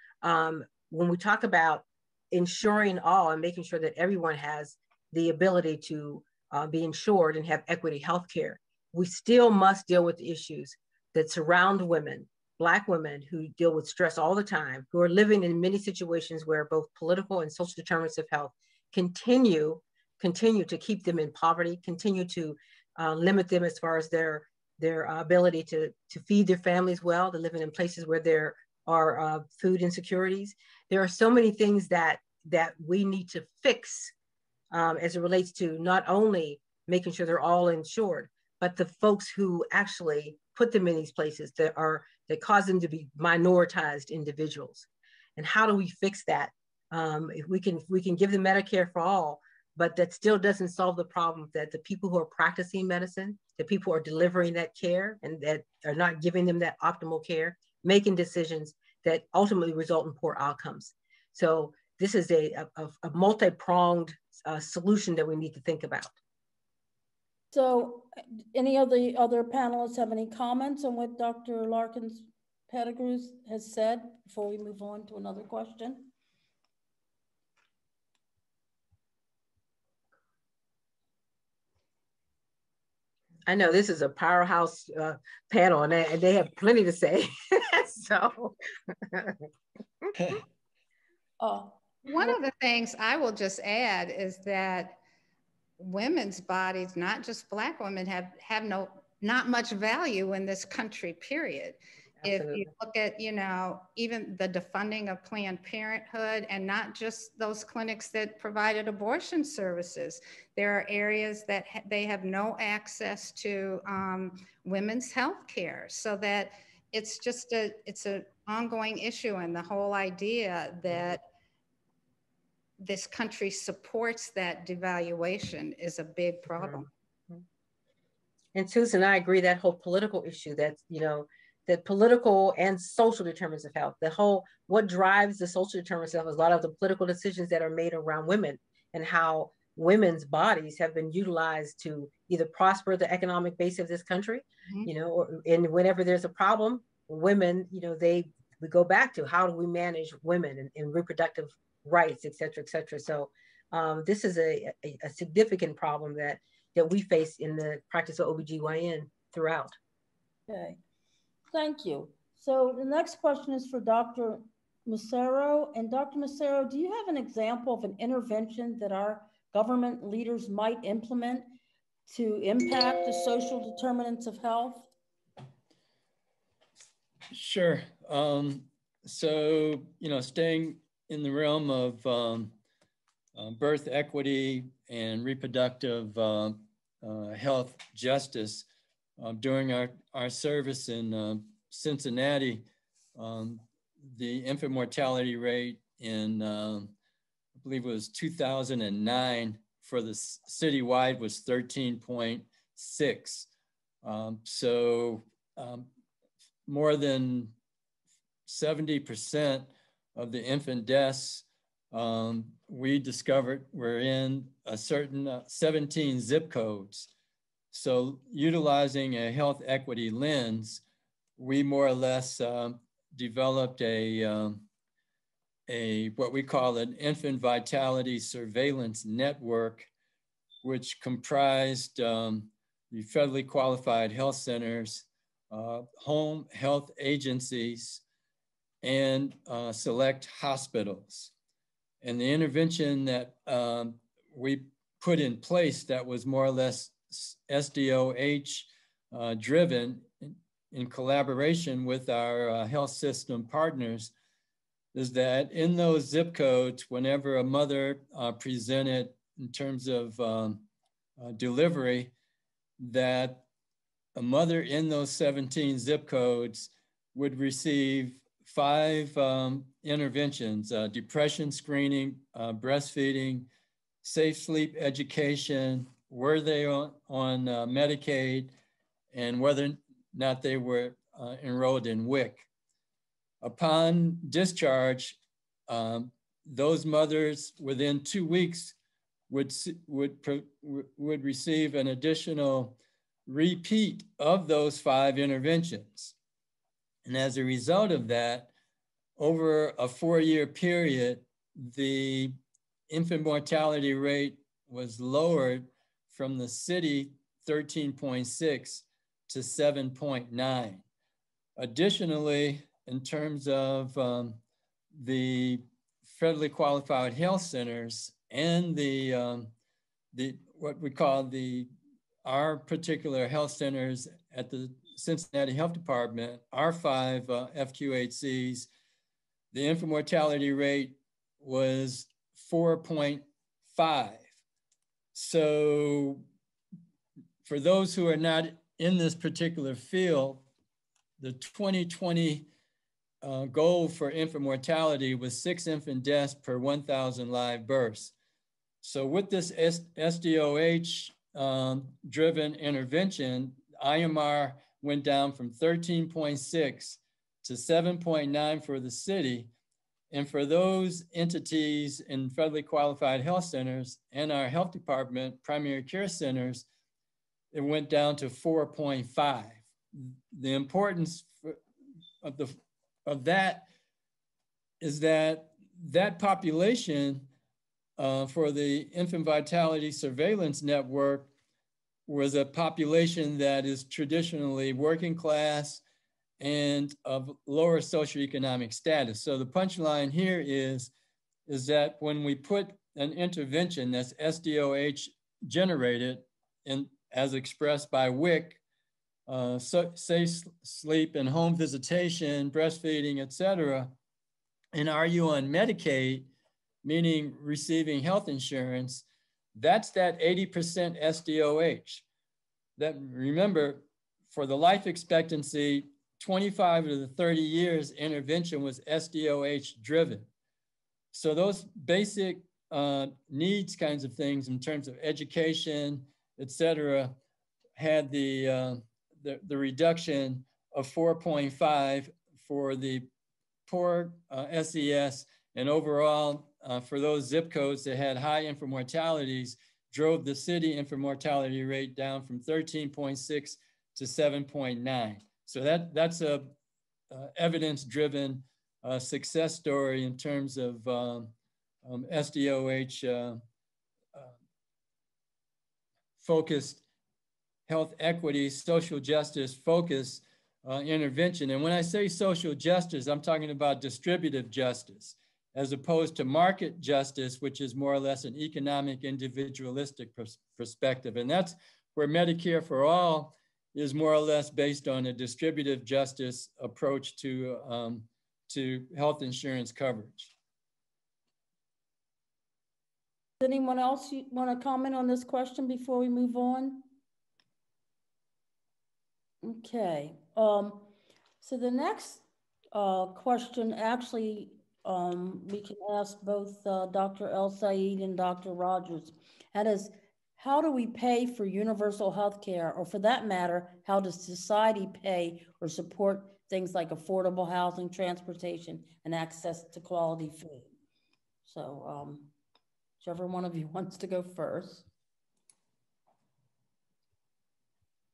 when we talk about ensuring all and making sure that everyone has the ability to be insured and have equity healthcare, we still must deal with the issues that surround women, Black women who deal with stress all the time, who are living in many situations where both political and social determinants of health continue to keep them in poverty, continue to limit them as far as their ability to feed their families well, to living in places where there are food insecurities. There are so many things that we need to fix as it relates to not only making sure they're all insured, but the folks who actually put them in these places that cause them to be minoritized individuals. And how do we fix that? If we can give them Medicare for all, but that still doesn't solve the problem that the people who are practicing medicine, the people who are delivering that care and that are not giving them that optimal care, making decisions that ultimately result in poor outcomes. So this is a multi-pronged solution that we need to think about. So any of the other panelists have any comments on what Dr. Larkins-Pettigrew has said before we move on to another question? I know this is a powerhouse panel, and they have plenty to say. So, one of the things I will just add is that women's bodies, not just Black women, have not much value in this country, period. Absolutely. If you look at, you know, even the defunding of Planned Parenthood, and not just those clinics that provided abortion services, there are areas that they have no access to women's health care. So that it's just it's an ongoing issue. And the whole idea that this country supports that devaluation is a big problem. And Susan, I agree, that whole political issue, that's, you know, the political and social determinants of health, the whole, what drives the social determinants of health is a lot of the political decisions that are made around women, and how women's bodies have been utilized to either prosper the economic base of this country, you know, and whenever there's a problem, women, you know, we go back to how do we manage women and reproductive rights, et cetera, et cetera. So this is a significant problem that we face in the practice of OBGYN throughout. Okay, thank you. So the next question is for Dr. Macero. And Dr. Macero, do you have an example of an intervention that our government leaders might implement to impact the social determinants of health? Sure. So, you know, staying in the realm of birth equity and reproductive health justice, during our service in Cincinnati, the infant mortality rate in, I believe it was 2009 for the citywide was 13.6. So more than 70% of the infant deaths we discovered were in a certain 17 zip codes. So utilizing a health equity lens, we more or less developed a what we call an infant vitality surveillance network, which comprised the federally qualified health centers, home health agencies, and select hospitals. And the intervention that we put in place that was more or less SDOH driven in collaboration with our health system partners is that in those zip codes, whenever a mother presented in terms of delivery, that a mother in those 17 zip codes would receive 5 interventions: depression screening, breastfeeding, safe sleep education, were they on Medicaid, and whether or not they were enrolled in WIC. Upon discharge, those mothers within 2 weeks would receive an additional repeat of those 5 interventions. And as a result of that, over a 4-year period, the infant mortality rate was lowered from the city 13.6 to 7.9. Additionally, in terms of the federally qualified health centers and the what we call our particular health centers at the Cincinnati Health Department, our 5 FQHCs, the infant mortality rate was 4.5. So for those who are not in this particular field, the 2020 goal for infant mortality was 6 infant deaths per 1,000 live births. So with this SDOH driven intervention, IMR went down from 13.6 to 7.9 for the city. And for those entities in federally qualified health centers and our health department primary care centers, it went down to 4.5. The importance of that is that population for the infant vitality surveillance network was a population that is traditionally working class and of lower socioeconomic status. So the punchline here is that when we put an intervention that's SDOH generated and as expressed by WIC safe sleep and home visitation, breastfeeding, et cetera. And are you on Medicaid, meaning receiving health insurance? That's that 80% SDOH. That, remember, for the life expectancy, 25 to 30 years, intervention was SDOH driven. So those basic needs kinds of things in terms of education, et cetera, had the reduction of 4.5 for the poor SES, and overall for those zip codes that had high infant mortalities, drove the city infant mortality rate down from 13.6 to 7.9. So that's a evidence-driven success story in terms of SDOH focused health equity, social justice focus intervention. And when I say social justice, I'm talking about distributive justice, as opposed to market justice, which is more or less an economic individualistic perspective. And that's where Medicare for All is more or less based on a distributive justice approach to health insurance coverage. Does anyone else want to comment on this question before we move on? Okay, so the next question, actually, we can ask both Dr. El-Sayed and Dr. Rogers. That is, how do we pay for universal health care, or for that matter, how does society pay or support things like affordable housing, transportation, and access to quality food? So whichever one of you wants to go first.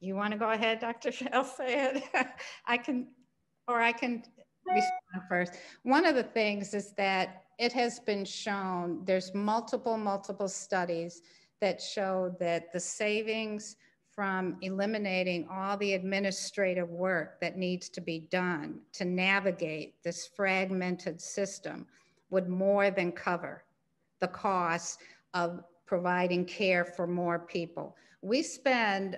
You want to go ahead, Dr. El-Sayed? I can respond first. One of the things is that it has been shown, there's multiple studies that show that the savings from eliminating all the administrative work that needs to be done to navigate this fragmented system would more than cover the cost of providing care for more people. We spend,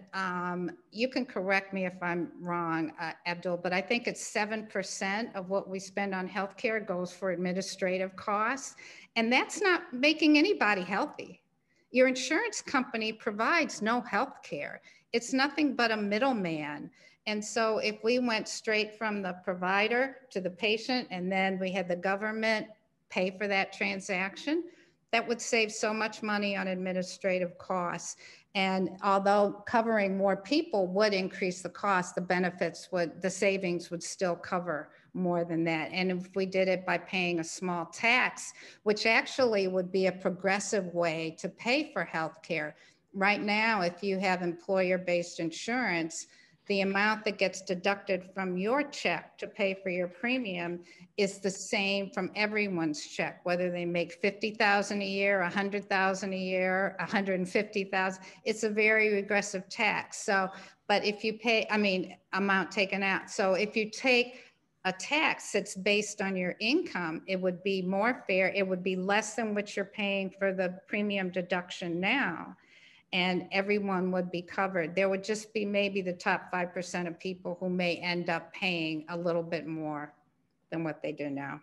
you can correct me if I'm wrong, Abdul, but I think it's 7% of what we spend on healthcare goes for administrative costs. And that's not making anybody healthy. Your insurance company provides no healthcare. It's nothing but a middleman. And so if we went straight from the provider to the patient, and then we had the government pay for that transaction, that would save so much money on administrative costs. And although covering more people would increase the cost, the benefits would, the savings would still cover more than that. And if we did it by paying a small tax, which actually would be a progressive way to pay for healthcare. Right now, if you have employer-based insurance, the amount that gets deducted from your check to pay for your premium is the same from everyone's check, whether they make $50,000 a year, $100,000 a year, $150,000. It's a very regressive tax. So, but if you pay, amount taken out. So if you take a tax that's based on your income, it would be more fair. It would be less than what you're paying for the premium deduction now. And everyone would be covered. There would just be maybe the top 5% of people who may end up paying a little bit more than what they do now.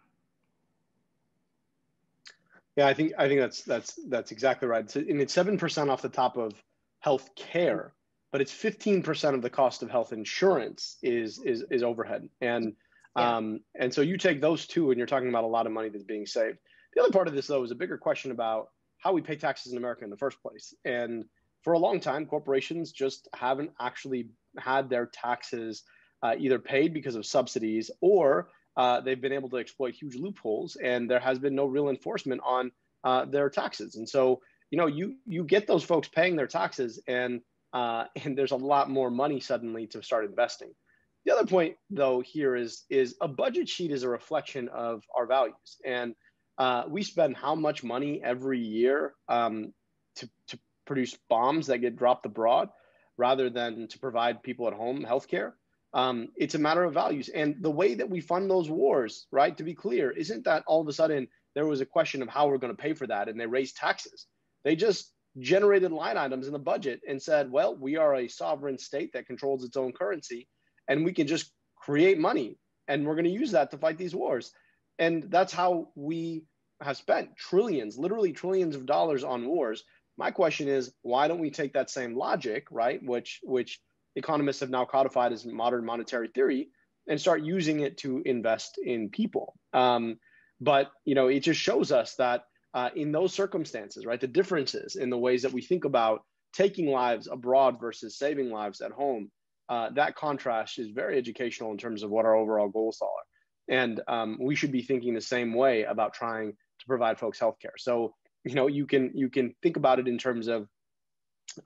Yeah, I think that's exactly right. And it's 7% off the top of health care, but it's 15% of the cost of health insurance is overhead. And and so you take those two, and you're talking about a lot of money that's being saved. The other part of this, though, is a bigger question about how we pay taxes in America in the first place. And for a long time, corporations just haven't actually had their taxes either paid because of subsidies, or they've been able to exploit huge loopholes, and there has been no real enforcement on their taxes. And so, you get those folks paying their taxes, and there's a lot more money suddenly to start investing. The other point, though, here is a budget sheet is a reflection of our values, and we spend how much money every year to produce bombs that get dropped abroad rather than to provide people at home healthcare. It's a matter of values. And the way that we fund those wars, right, to be clear, isn't that all of a sudden there was a question of how we're going to pay for that and they raised taxes. They just generated line items in the budget and said, well, we are a sovereign state that controls its own currency, and we can just create money, and we're going to use that to fight these wars. And that's how we have spent trillions, literally trillions of dollars on wars. My question is, why don't we take that same logic, right, which economists have now codified as modern monetary theory, and start using it to invest in people? But it just shows us that in those circumstances, right, the differences in the ways that we think about taking lives abroad versus saving lives at home, that contrast is very educational in terms of what our overall goals are. And we should be thinking the same way about trying to provide folks healthcare. So, you can think about it in terms of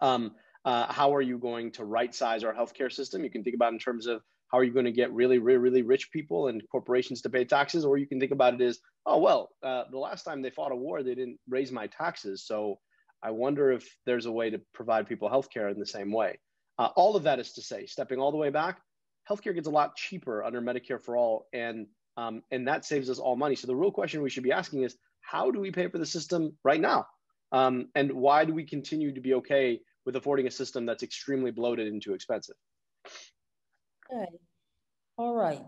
how are you going to right size our healthcare system? You can think about it in terms of how are you going to get really, really, really rich people and corporations to pay taxes? Or you can think about it as, oh, well, the last time they fought a war, they didn't raise my taxes. So I wonder if there's a way to provide people healthcare in the same way. All of that is to say, stepping all the way back, healthcare gets a lot cheaper under Medicare for all, and that saves us all money. So the real question we should be asking is, how do we pay for the system right now? And why do we continue to be okay with affording a system that's extremely bloated and too expensive? Okay. All right.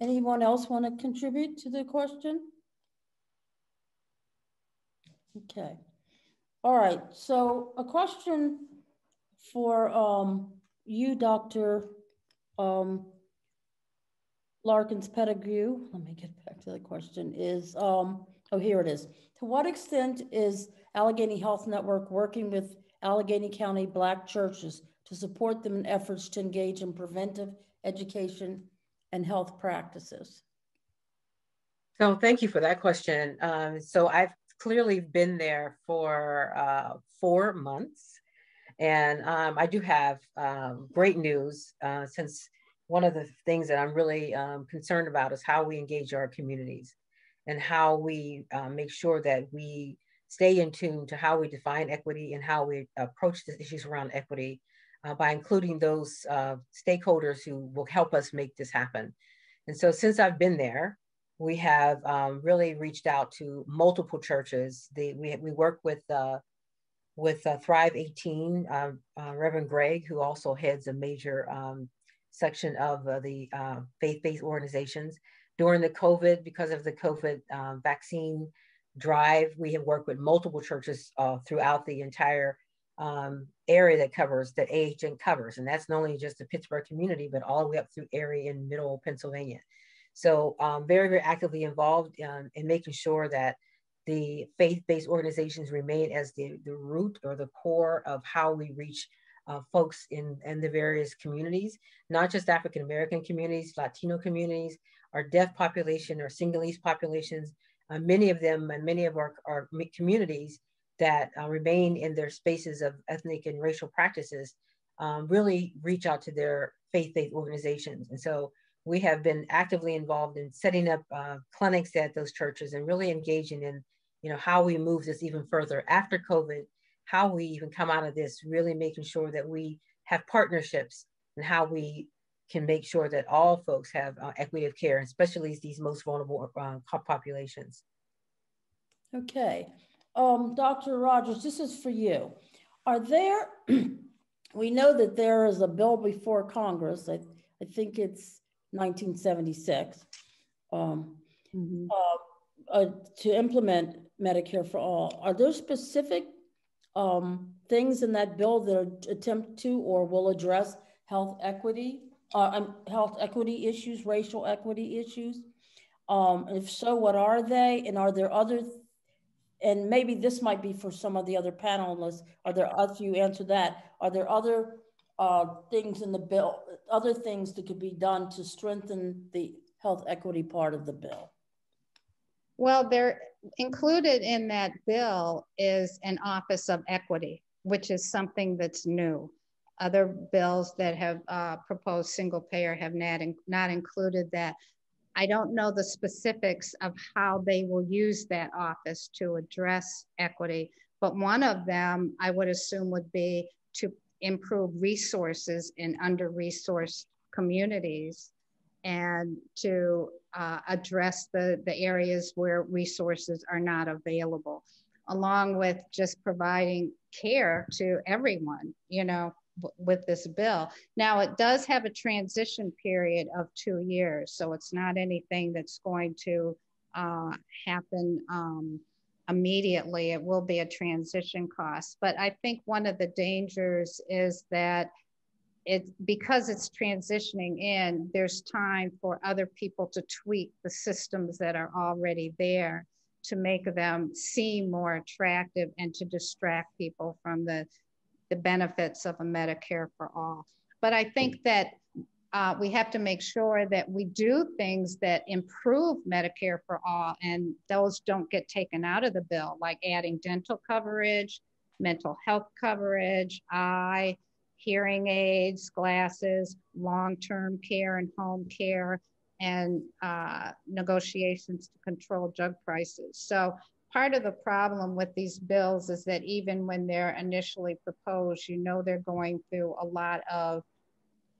Anyone else want to contribute to the question? Okay. All right. So a question for you, Dr. Larkins-Pettigrew. Let me get back to the question. Is oh, here it is. To what extent is Allegheny Health Network working with Allegheny County Black churches to support them in efforts to engage in preventive education and health practices? So thank you for that question. So I've clearly been there for 4 months, and I do have great news, since one of the things that I'm really concerned about is how we engage our communities and how we make sure that we stay in tune to how we define equity and how we approach the issues around equity by including those stakeholders who will help us make this happen. And so since I've been there, we have really reached out to multiple churches. We work with Thrive 18, Reverend Greg, who also heads a major section of the faith-based organizations. During the COVID, because of the COVID vaccine drive, we have worked with multiple churches throughout the entire area that AHN covers. And that's not only just the Pittsburgh community, but all the way up through area in middle Pennsylvania. So very, very actively involved in making sure that the faith-based organizations remain as the root or the core of how we reach folks in the various communities, not just African-American communities, Latino communities, our deaf population, our single-use populations, many of them and many of our communities that remain in their spaces of ethnic and racial practices really reach out to their faith-based organizations. And so we have been actively involved in setting up clinics at those churches and really engaging in, how we move this even further after COVID, how we even come out of this, really making sure that we have partnerships and how we can make sure that all folks have equity of care, especially these most vulnerable populations. Okay. Dr. Rogers, this is for you. Are there, we know that there is a bill before Congress, I think it's 1976, to implement Medicare for all. Are there specific things in that bill that attempt to or will address health equity issues, racial equity issues? If so, what are they? And are there other, and maybe this might be for some of the other panelists, after you answer that, are there other things in the bill, other things that could be done to strengthen the health equity part of the bill? Well, they're included in that bill is an Office of Equity, which is something that's new. Other bills that have proposed single payer have not included that. I don't know the specifics of how they will use that office to address equity, but one of them I would assume would be to improve resources in under-resourced communities and to address the areas where resources are not available. along with just providing care to everyone, with this bill. Now, it does have a transition period of 2 years, so it's not anything that's going to happen immediately. It will be a transition cost. But I think one of the dangers is that because it's transitioning in, there's time for other people to tweak the systems that are already there to make them seem more attractive and to distract people from the benefits of a Medicare for all. But I think that we have to make sure that we do things that improve Medicare for all, and those don't get taken out of the bill, like adding dental coverage, mental health coverage, eye, hearing aids, glasses, long-term care and home care, and negotiations to control drug prices. So part of the problem with these bills is that even when they're initially proposed, they're going through a lot of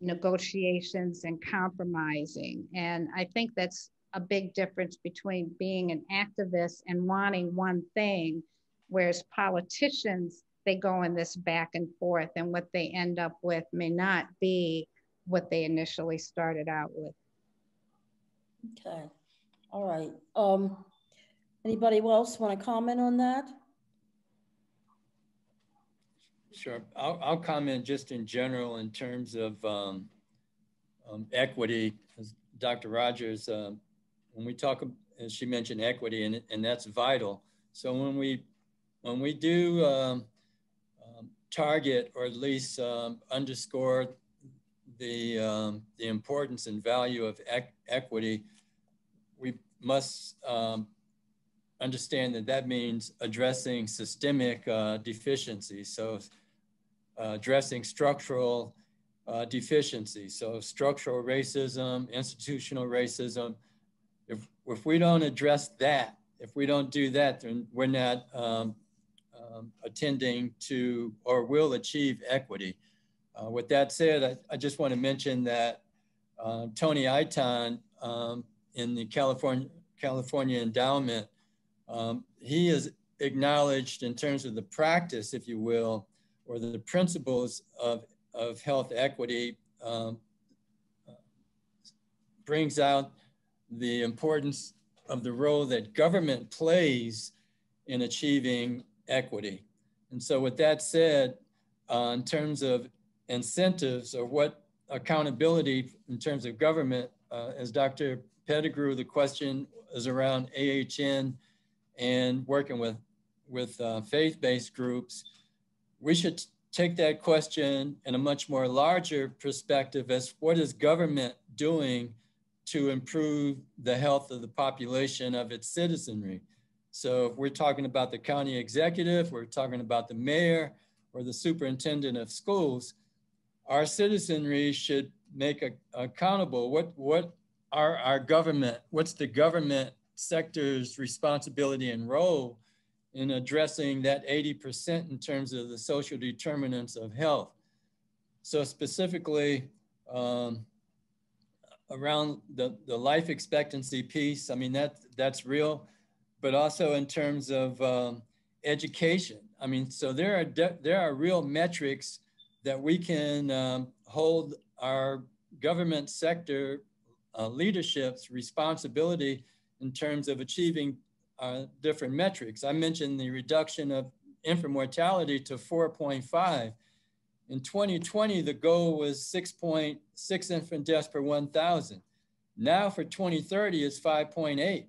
negotiations and compromising. And I think that's a big difference between being an activist and wanting one thing, whereas politicians, they go in this back and forth, and what they end up with may not be what they initially started out with. Okay, all right. Anybody else want to comment on that? Sure, I'll comment just in general in terms of equity. As Dr. Rogers, when we talk, as she mentioned, equity, and that's vital. So when we do target, or at least underscore the importance and value of equity, we must understand that means addressing systemic deficiencies. So addressing structural deficiencies. So structural racism, institutional racism. If we don't address that, if we don't do that, then we're not attending to or will achieve equity. With that said, I just want to mention that Tony Aitan in the California Endowment, he is acknowledged in terms of the practice, if you will, or the principles of health equity, brings out the importance of the role that government plays in achieving equity. And so with that said, in terms of incentives, or what accountability in terms of government, as Dr. Pettigrew, the question is around AHN and working with faith-based groups. We should take that question in a much more larger perspective as what is government doing to improve the health of the population of its citizenry. So if we're talking about the county executive, we're talking about the mayor or the superintendent of schools, our citizenry should make accountable what are our government, what's the government sector's responsibility and role in addressing that 80% in terms of the social determinants of health. So specifically around the life expectancy piece, I mean, that's real, but also in terms of education. I mean, so there are real metrics that we can hold our government sector leadership's responsibility in terms of achieving different metrics. I mentioned the reduction of infant mortality to 4.5. In 2020, the goal was 6.6 infant deaths per 1,000. Now for 2030, it's 5.8.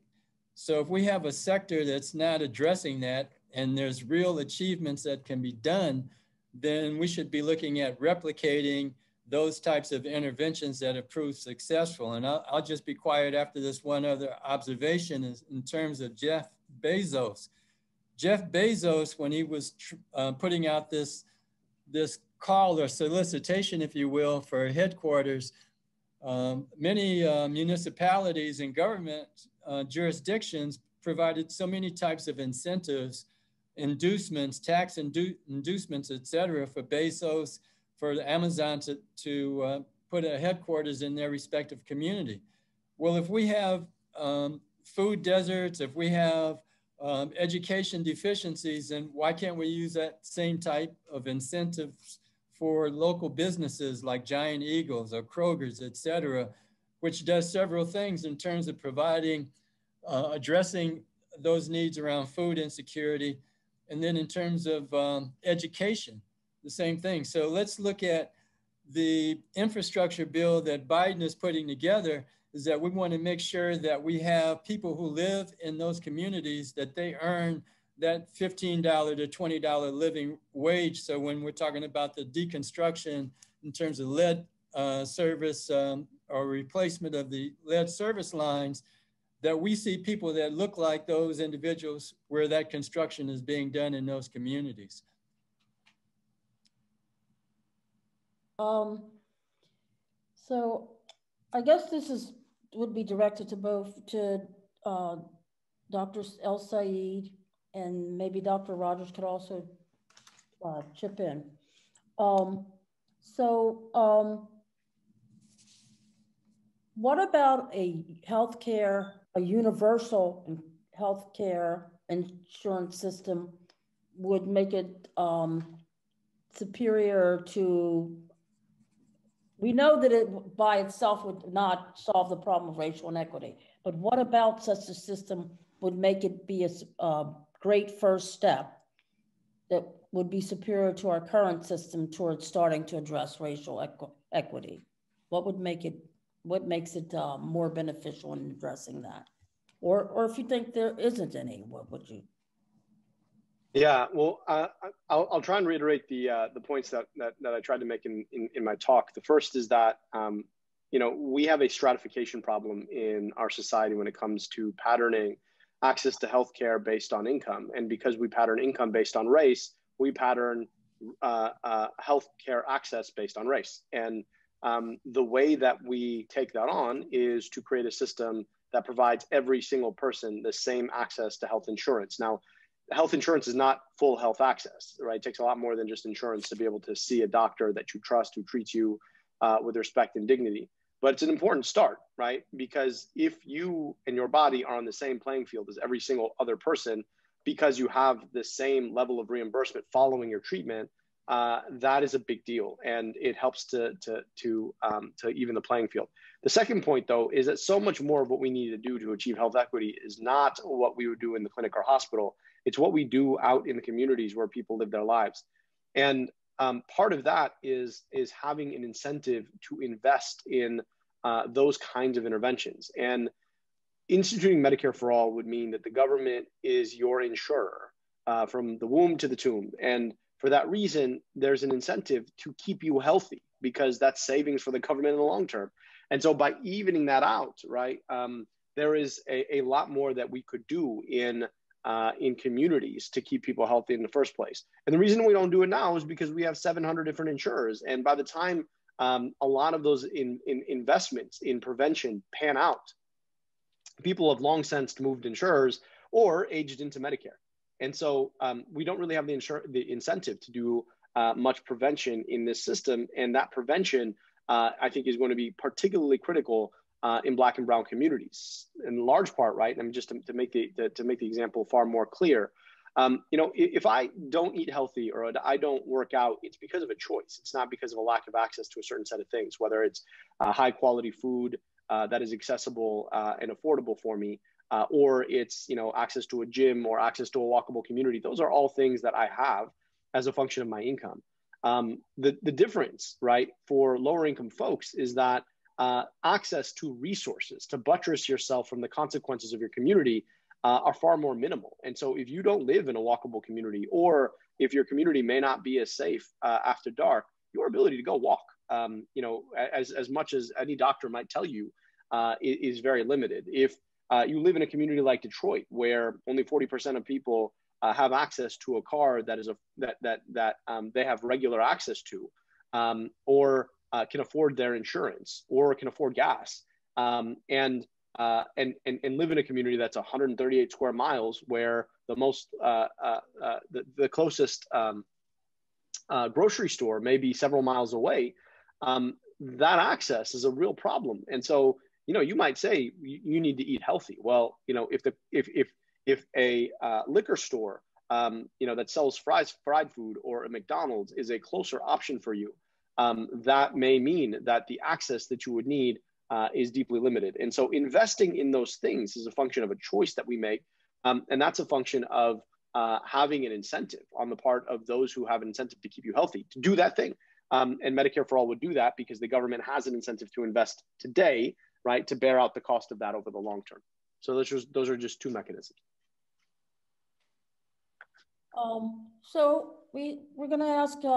So if we have a sector that's not addressing that, and there's real achievements that can be done, then we should be looking at replicating those types of interventions that have proved successful. And I'll just be quiet after this one other observation is in terms of Jeff Bezos. Jeff Bezos, when he was putting out this call or solicitation, if you will, for headquarters, many municipalities and government jurisdictions provided so many types of incentives, inducements, tax inducements, et cetera, for Bezos, for the Amazon to put a headquarters in their respective community. Well, if we have food deserts, if we have education deficiencies, and why can't we use that same type of incentives for local businesses like Giant Eagles or Kroger's, et cetera, which does several things in terms of providing, addressing those needs around food insecurity. And then in terms of education, the same thing. So let's look at the infrastructure bill that Biden is putting together, is that we want to make sure that we have people who live in those communities, that they earn that $15 to $20 living wage. So when we're talking about the deconstruction in terms of lead service or replacement of the lead service lines, that we see people that look like those individuals where that construction is being done in those communities. So I guess this would be directed to both, to Dr. El-Sayed, and maybe Dr. Rogers could also chip in. What about a universal healthcare insurance system would make it superior to, we know that it by itself would not solve the problem of racial inequity, but what about such a system would make it be a great first step that would be superior to our current system towards starting to address racial equity? What makes it more beneficial in addressing that? Or if you think there isn't any, what would you? Yeah, well, I'll try and reiterate the points that I tried to make in my talk. The first is that we have a stratification problem in our society when it comes to patterning access to healthcare based on income, and because we pattern income based on race, we pattern healthcare access based on race. And the way that we take that on is to create a system that provides every single person the same access to health insurance. Now, health insurance is not full health access, right? It takes a lot more than just insurance to be able to see a doctor that you trust, who treats you with respect and dignity. But it's an important start, right? Because if you and your body are on the same playing field as every single other person, because you have the same level of reimbursement following your treatment, that is a big deal, and it helps to even the playing field. The second point, though, is that so much more of what we need to do to achieve health equity is not what we would do in the clinic or hospital. It's what we do out in the communities where people live their lives. And part of that is having an incentive to invest in those kinds of interventions. And instituting Medicare for all would mean that the government is your insurer from the womb to the tomb. And for that reason, there's an incentive to keep you healthy, because that's savings for the government in the long term. And so by evening that out, right, there is a lot more that we could do in communities to keep people healthy in the first place. And the reason we don't do it now is because we have 700 different insurers. And by the time a lot of those investments in prevention pan out, people have long since moved insurers or aged into Medicare. And so we don't really have the incentive to do much prevention in this system. And that prevention, I think, is going to be particularly critical in Black and brown communities, in large part, right? I mean, just to make the example far more clear, if I don't eat healthy or I don't work out, it's because of a choice. It's not because of a lack of access to a certain set of things, whether it's high quality food that is accessible and affordable for me, or it's access to a gym or access to a walkable community. Those are all things that I have as a function of my income. The difference, right, for lower income folks is that access to resources to buttress yourself from the consequences of your community are far more minimal. And so if you don't live in a walkable community, or if your community may not be as safe after dark, your ability to go walk, as much as any doctor might tell you, is very limited. If you live in a community like Detroit, where only 40% of people have access to a car that is that they have regular access to, or can afford their insurance, or can afford gas, and live in a community that's 138 square miles, where the closest grocery store may be several miles away, that access is a real problem. And so, you might say you need to eat healthy. Well, if If a liquor store, that sells fried food, or a McDonald's is a closer option for you, that may mean that the access that you would need is deeply limited. And so investing in those things is a function of a choice that we make. And that's a function of having an incentive on the part of those who have an incentive to keep you healthy to do that thing. And Medicare for All would do that because the government has an incentive to invest today, right, to bear out the cost of that over the long term. So those are just two mechanisms. So we're going to ask 2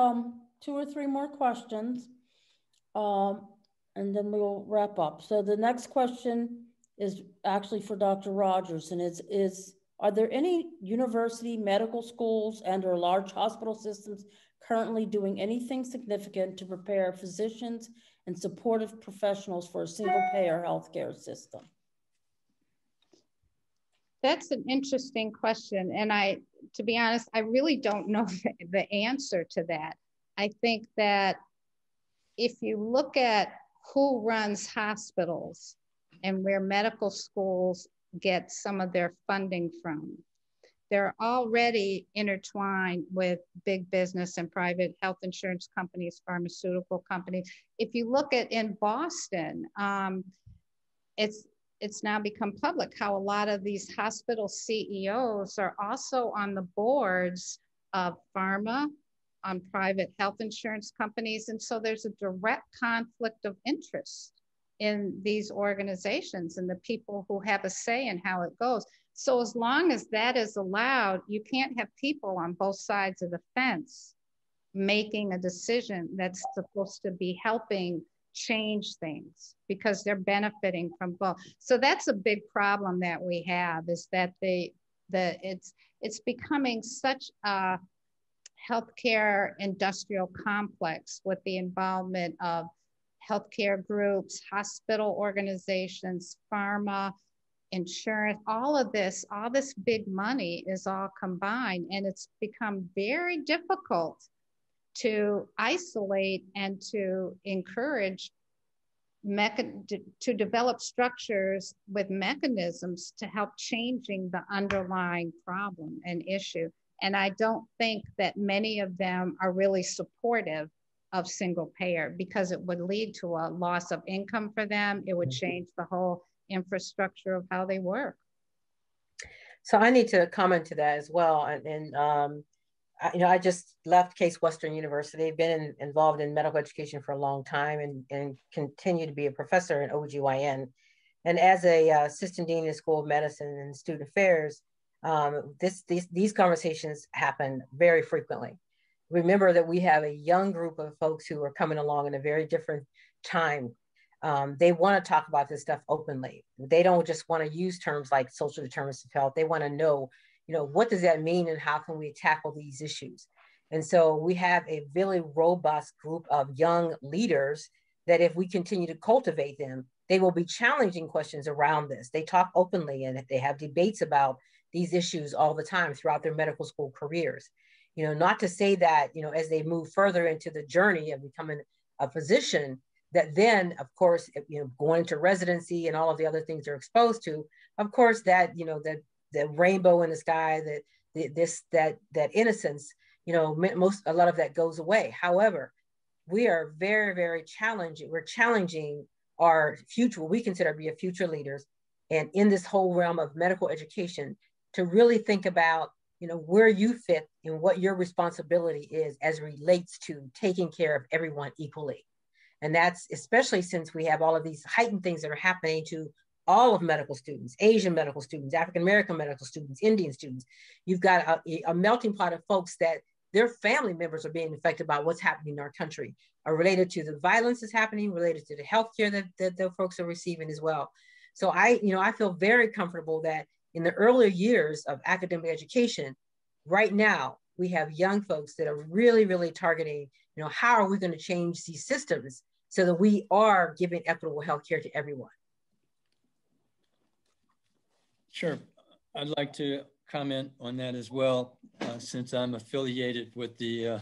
or 3 more questions, and then we'll wrap up. So the next question is actually for Dr. Rogers, and are there any university, medical schools, and/or large hospital systems currently doing anything significant to prepare physicians and supportive professionals for a single-payer healthcare system? That's an interesting question. And to be honest, I really don't know the answer to that. I think that if you look at who runs hospitals and where medical schools get some of their funding from, they're already intertwined with big business and private health insurance companies, pharmaceutical companies. If you look at in Boston, it's now become public how a lot of these hospital CEOs are also on the boards of pharma, on private health insurance companies. And so there's a direct conflict of interest in these organizations and the people who have a say in how it goes. So as long as that is allowed, you can't have people on both sides of the fence making a decision that's supposed to be helping change things because they're benefiting from both. So that's a big problem that we have, is that it's becoming such a healthcare industrial complex with the involvement of healthcare groups, hospital organizations, pharma, insurance, all this big money is all combined, and it's become very difficult to isolate and to encourage to develop structures with mechanisms to help changing the underlying problem and issue. And I don't think that many of them are really supportive of single payer because it would lead to a loss of income for them. It would change the whole infrastructure of how they work. So I need to comment to that as well. I just left Case Western University, been involved in medical education for a long time and continue to be a professor in OBGYN. And as a assistant dean in the School of Medicine and Student Affairs, these conversations happen very frequently. Remember that we have a young group of folks who are coming along in a very different time. They want to talk about this stuff openly. They don't just want to use terms like social determinants of health. They want to know, what does that mean and how can we tackle these issues? And so we have a really robust group of young leaders that if we continue to cultivate them, they will be challenging questions around this. They talk openly and they have debates about these issues all the time throughout their medical school careers. Not to say that, as they move further into the journey of becoming a physician, that then, of course, going into residency and all of the other things they're exposed to, of course, that, the rainbow in the sky, that innocence, a lot of that goes away. However, we are very, very challenging. We're challenging our future, what we consider to be a future leaders, and in this whole realm of medical education, to really think about, where you fit and what your responsibility is as it relates to taking care of everyone equally. And that's especially since we have all of these heightened things that are happening to all of medical students, Asian medical students, African-American medical students, Indian students. You've got a melting pot of folks that their family members are being affected by what's happening in our country, are related to the violence that's happening, related to the healthcare that the folks are receiving as well. So I feel very comfortable that in the earlier years of academic education, right now, we have young folks that are really, really targeting, how are we going to change these systems so that we are giving equitable healthcare to everyone? Sure. I'd like to comment on that as well, since I'm affiliated with the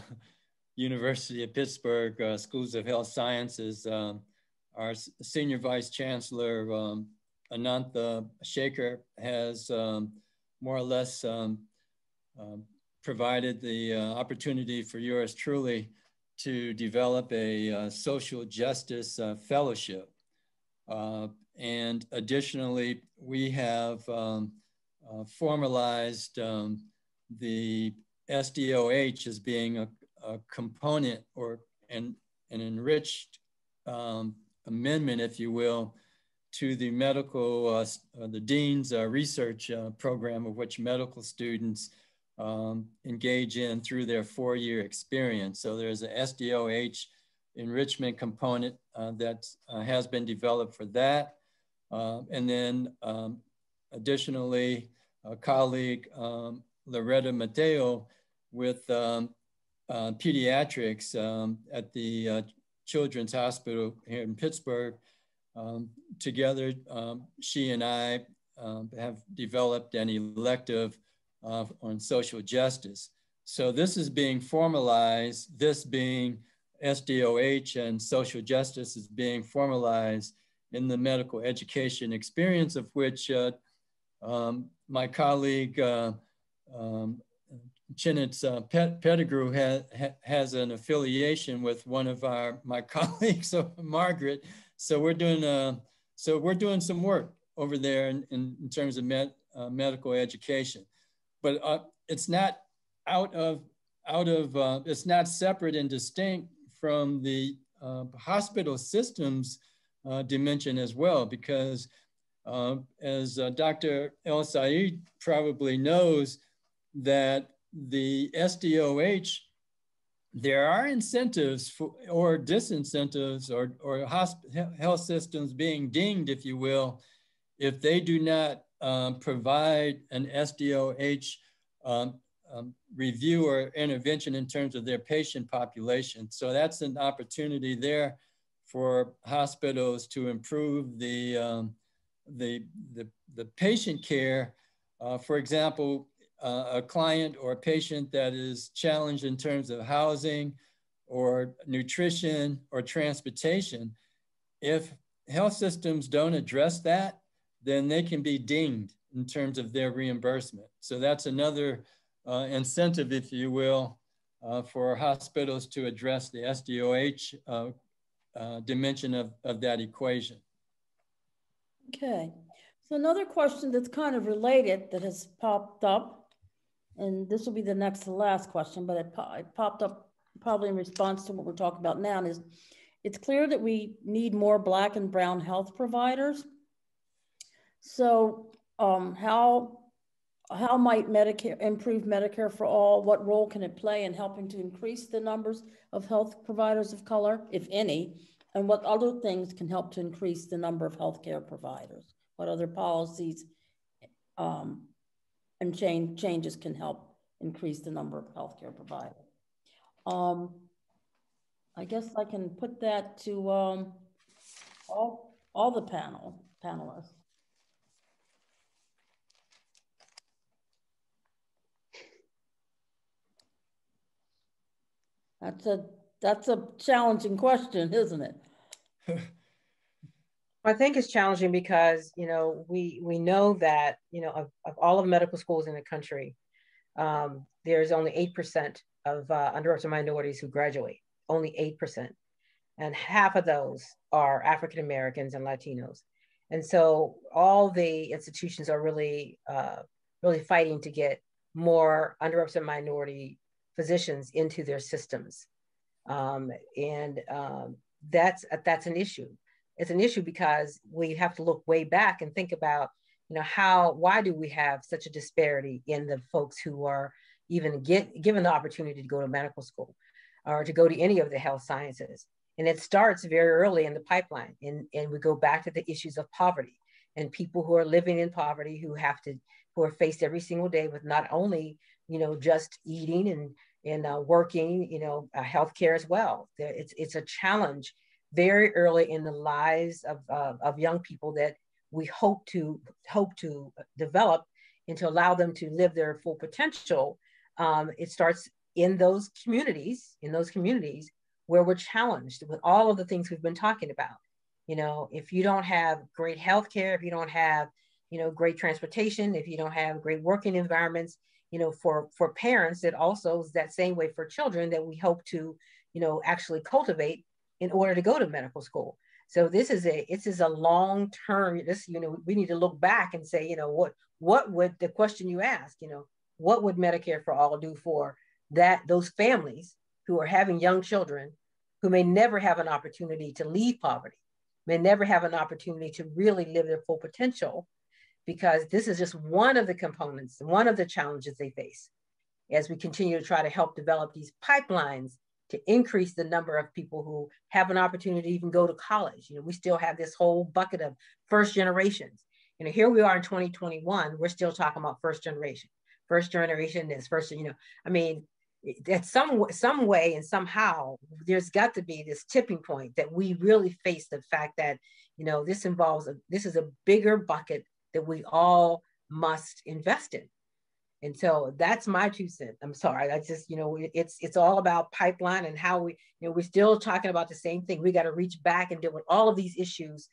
University of Pittsburgh Schools of Health Sciences. Our Senior Vice Chancellor, Anantha Shaker, has more or less provided the opportunity for yours truly to develop a social justice fellowship. And additionally, we have formalized the SDOH as being a component or an enriched amendment, if you will, to the medical, the Dean's research program, of which medical students engage in through their 4-year experience. So there's a SDOH enrichment component that has been developed for that. And then additionally, a colleague, Loretta Mateo, with pediatrics at the Children's Hospital here in Pittsburgh. Together, she and I have developed an elective on social justice. So this is being formalized, this being SDOH and social justice is being formalized in the medical education experience, of which my colleague, Pettigrew has an affiliation with one of my colleagues, Margaret. So we're doing some work over there in terms of medical education, but it's not it's not separate and distinct from the hospital systems dimension as well, because as Dr. El-Sayed probably knows, that the SDOH, there are incentives or disincentives or health systems being dinged, if you will, if they do not provide an SDOH review or intervention in terms of their patient population. So that's an opportunity there for hospitals to improve the patient care. For example, a client or a patient that is challenged in terms of housing or nutrition or transportation, if health systems don't address that, then they can be dinged in terms of their reimbursement. So that's another incentive, if you will, for hospitals to address the SDOH dimension of that equation. Okay, so another question that's kind of related that has popped up, and this will be the next to last question, but it popped up probably in response to what we're talking about now, is it's clear that we need more Black and brown health providers. So how might Medicare improve Medicare for all? What role can it play in helping to increase the numbers of health providers of color, if any? And what other things can help to increase the number of healthcare providers? What other policies and changes can help increase the number of healthcare providers? I guess I can put that to all the panelists. That's a challenging question, isn't it? I think it's challenging because, you know, we know that, you know, of all of medical schools in the country, there's only 8% of underrepresented minorities who graduate, only 8%. And half of those are African Americans and Latinos. And so all the institutions are really, really fighting to get more underrepresented minority physicians into their systems. That's an issue. It's an issue because we have to look way back and think about, you know, why do we have such a disparity in the folks who are even given the opportunity to go to medical school or to go to any of the health sciences. And it starts very early in the pipeline. And we go back to the issues of poverty and people who are living in poverty who are faced every single day with not only, you know, just eating and working, you know, healthcare as well. It's a challenge very early in the lives of young people that we hope to develop and to allow them to live their full potential. It starts in those communities where we're challenged with all of the things we've been talking about. You know, if you don't have great healthcare, if you don't have you know, great transportation, if you don't have great working environments, you know, for parents, it also is that same way for children that we hope to, you know, actually cultivate in order to go to medical school. So this is a long term, you know, we need to look back and say, you know, what would the question you asked, you know, what would Medicare for All do for those families who are having young children who may never have an opportunity to leave poverty, may never have an opportunity to really live their full potential, because this is just one of the components, one of the challenges they face as we continue to try to help develop these pipelines to increase the number of people who have an opportunity to even go to college. You know, we still have this whole bucket of first generations. You know, here we are in 2021, we're still talking about first generation is first, you know, I mean, that some way and somehow there's got to be this tipping point that we really face the fact that, you know, this is a bigger bucket that we all must invest in. And so that's my 2 cents. I'm sorry. I just, you know, it's all about pipeline and how we, you know, we're still talking about the same thing. We got to reach back and deal with all of these issues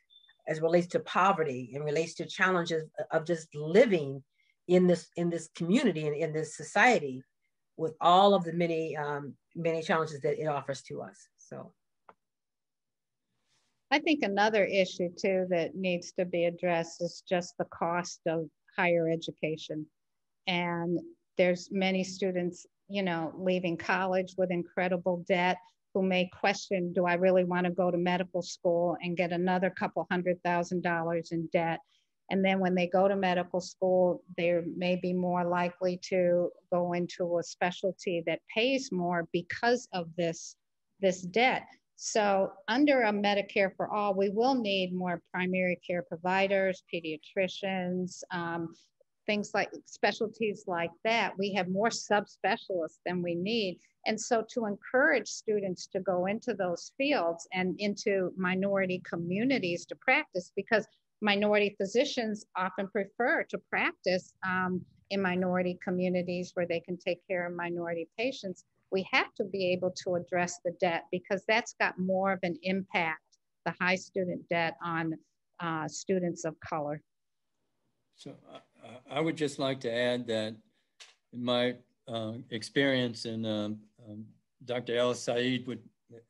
as relates to poverty and relates to challenges of just living in this community and in this society with all of the many challenges that it offers to us. So I think another issue too that needs to be addressed is just the cost of higher education. And there's many students, you know, leaving college with incredible debt who may question, do I really want to go to medical school and get another couple $100,000 in debt? And then when they go to medical school, they may be more likely to go into a specialty that pays more because of this debt. So under a Medicare for All, we will need more primary care providers, pediatricians, things like specialties like that. We have more subspecialists than we need. And so to encourage students to go into those fields and into minority communities to practice, because minority physicians often prefer to practice in minority communities where they can take care of minority patients, we have to be able to address the debt, because that's got more of an impact, the high student debt, on students of color. So I would just like to add that in my experience, and Dr. El-Sayed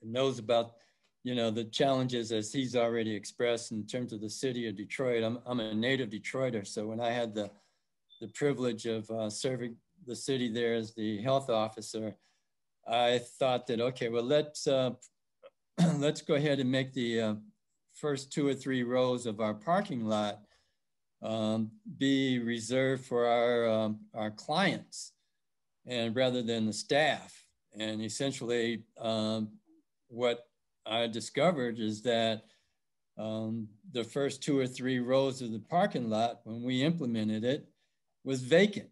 knows about, you know, the challenges as he's already expressed in terms of the city of Detroit. I'm a native Detroiter, so when I had the privilege of serving the city there as the health officer, I thought that, okay, well, let's go ahead and make the first 2 or 3 rows of our parking lot be reserved for our clients, and rather than the staff. And essentially what I discovered is that the first 2 or 3 rows of the parking lot, when we implemented it, was vacant.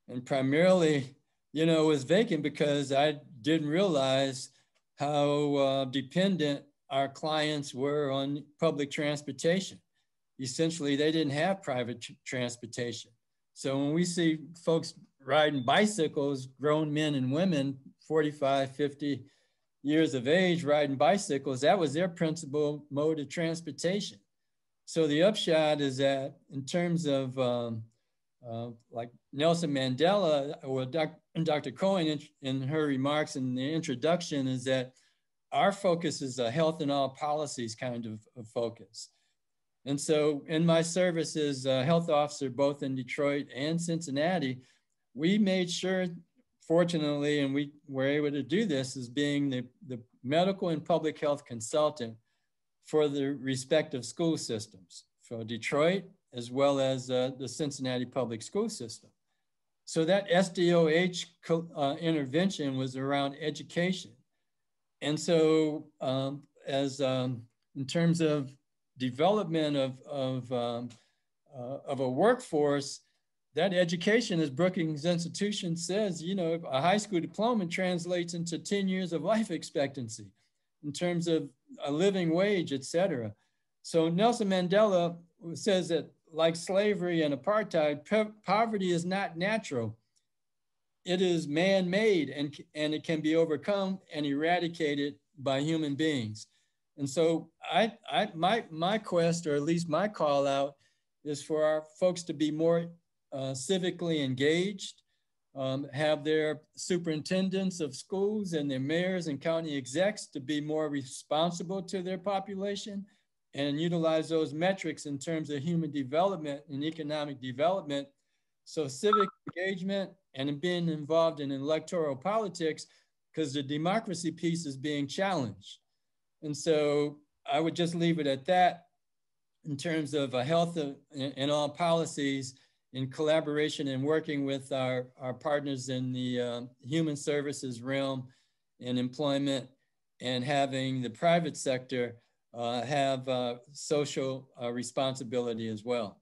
And primarily, you know, it was vacant because I didn't realize how dependent our clients were on public transportation. Essentially, they didn't have private transportation. So when we see folks riding bicycles, grown men and women, 45, 50 years of age, riding bicycles, that was their principal mode of transportation. So the upshot is that in terms of like Nelson Mandela, or Dr. Cohen in her remarks in the introduction, is that our focus is a health in all policies kind of focus. And so in my service as a health officer, both in Detroit and Cincinnati, we made sure, fortunately, and we were able to do this as being the medical and public health consultant for the respective school systems, for Detroit, as well as the Cincinnati public school system. So that SDOH intervention was around education. And so in terms of development of a workforce, that education, as Brookings Institution says, you know, a high school diploma translates into 10 years of life expectancy in terms of a living wage, et cetera. So Nelson Mandela says that, like slavery and apartheid, poverty is not natural. It is man-made, and it can be overcome and eradicated by human beings. And so my quest, or at least my call out, is for our folks to be more civically engaged, have their superintendents of schools and their mayors and county execs to be more responsible to their population and utilize those metrics in terms of human development and economic development. So civic engagement and being involved in electoral politics, because the democracy piece is being challenged. And so I would just leave it at that in terms of health and all policies in collaboration and working with our partners in the human services realm and employment, and having the private sector have social responsibility as well.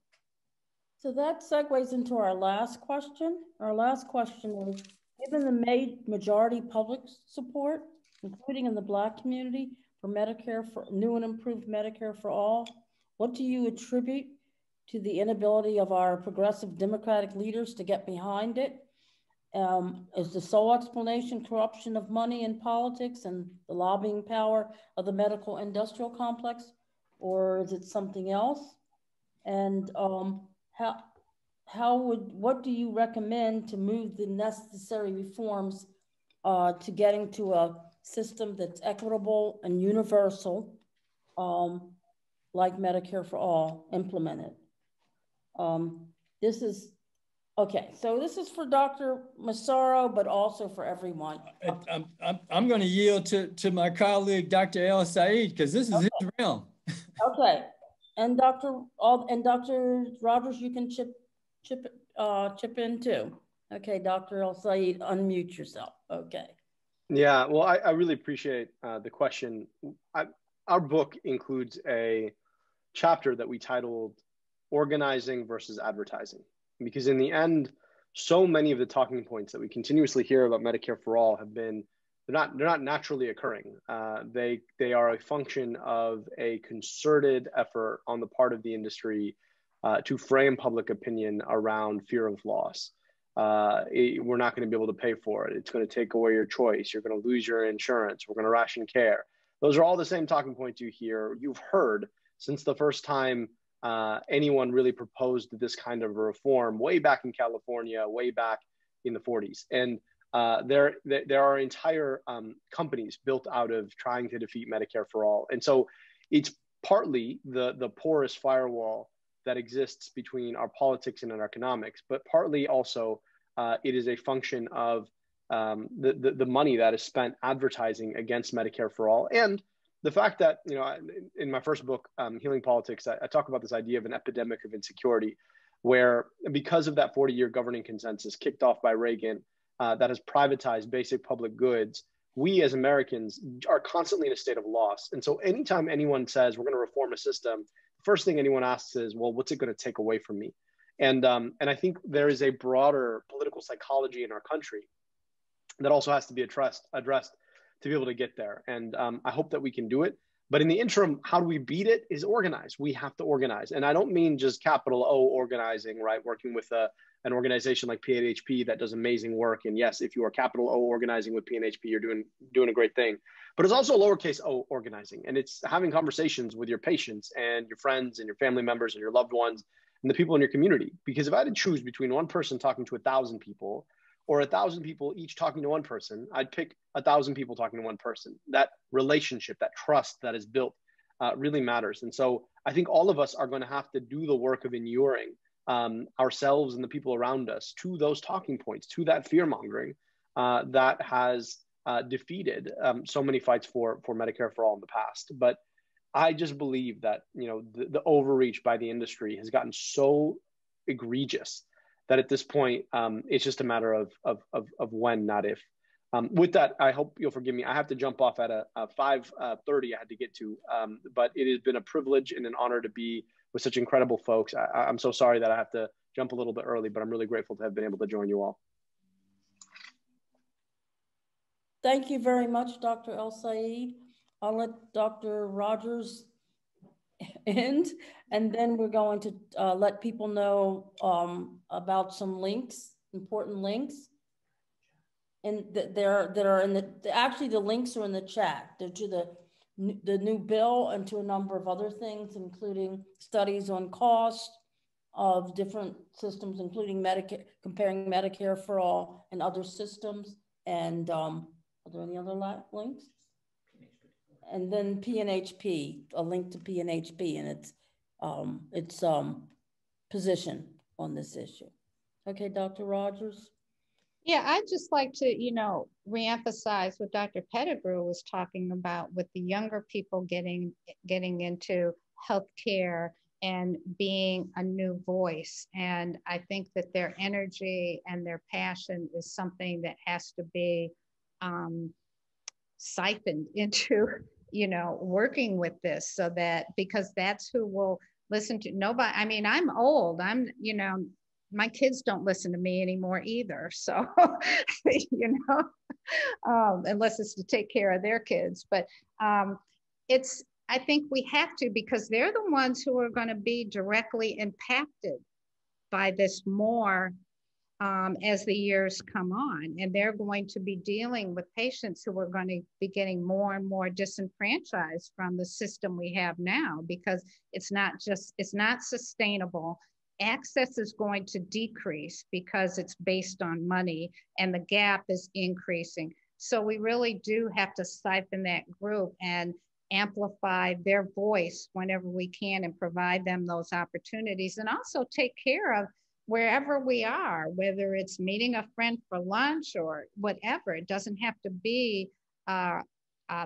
So that segues into our last question. Our last question is, given the majority public support, including in the Black community, for Medicare, for new and improved Medicare for all, what do you attribute to the inability of our progressive Democratic leaders to get behind it? Is the sole explanation corruption of money in politics and the lobbying power of the medical industrial complex, or is it something else? And what do you recommend to move the necessary reforms to getting to a system that's equitable and universal, like Medicare for all, implemented? This is, okay, so this is for Dr. Maseru, but also for everyone. I'm going to yield to my colleague, Dr. El-Sayed, because this is his realm. Okay, and Dr. Rogers, you can chip in too. Okay, Dr. El-Sayed, unmute yourself. Okay. Yeah, well, I really appreciate the question. Our book includes a chapter that we titled Organizing versus Advertising, because in the end, so many of the talking points that we continuously hear about Medicare for all have been, they're not naturally occurring. They are a function of a concerted effort on the part of the industry to frame public opinion around fear of loss. We're not going to be able to pay for it. It's going to take away your choice. You're going to lose your insurance. We're going to ration care. Those are all the same talking points you've heard since the first time anyone really proposed this kind of a reform way back in California, way back in the 40s. And there are entire companies built out of trying to defeat Medicare for all. And so it's partly the porous firewall that exists between our politics and our economics, but partly also it is a function of the money that is spent advertising against Medicare for all. And the fact that, you know, in my first book, Healing Politics, I talk about this idea of an epidemic of insecurity, where because of that 40-year governing consensus kicked off by Reagan that has privatized basic public goods, we as Americans are constantly in a state of loss. And so anytime anyone says we're going to reform a system, first thing anyone asks is, well, what's it going to take away from me? And I think there is a broader political psychology in our country that also has to be addressed to be able to get there. And I hope that we can do it. But in the interim, how do we beat it is organize. We have to organize. And I don't mean just capital O organizing, right? Working with an organization like PNHP that does amazing work. And yes, if you are capital O organizing with PNHP, you're doing a great thing. But it's also lowercase o organizing. And it's having conversations with your patients and your friends and your family members and your loved ones and the people in your community. Because if I had to choose between one person talking to 1,000 people or 1,000 people each talking to one person, I'd pick 1,000 people talking to one person. That relationship, that trust that is built really matters. And so I think all of us are going to have to do the work of inuring ourselves and the people around us to those talking points, to that fear mongering that has defeated so many fights for Medicare for all in the past. But I just believe that, you know, the overreach by the industry has gotten so egregious that at this point, it's just a matter of when, not if. With that, I hope you'll forgive me. I have to jump off at a 5:30 I had to get to, but it has been a privilege and an honor to be with such incredible folks. I'm so sorry that I have to jump a little bit early, but I'm really grateful to have been able to join you all. Thank you very much, Dr. El-Sayed. I'll let Dr. Rogers end, and then we're going to let people know about some links, important links. And actually the links are in the chat. They're to the new bill and to a number of other things, including studies on cost, of different systems, including Medicare, comparing Medicare for all and other systems. And are there any other links? And then PNHP, a link to PNHP and its position on this issue. Okay, Dr. Rogers. Yeah, I'd just like to, reemphasize what Dr. Pettigrew was talking about with the younger people getting into healthcare and being a new voice. And I think that their energy and their passion is something that has to be siphoned into, working with this, so that, because that's who will listen to nobody. I mean, I'm old, my kids don't listen to me anymore either. So, unless it's to take care of their kids. But I think we have to, because they're the ones who are going to be directly impacted by this more as the years come on. And they're going to be dealing with patients who are going to be getting more and more disenfranchised from the system we have now, because it's not sustainable. Access is going to decrease because it's based on money, and the gap is increasing. So we really do have to siphon that group and amplify their voice whenever we can, and provide them those opportunities, and also take care of wherever we are, whether it's meeting a friend for lunch or whatever. It doesn't have to be a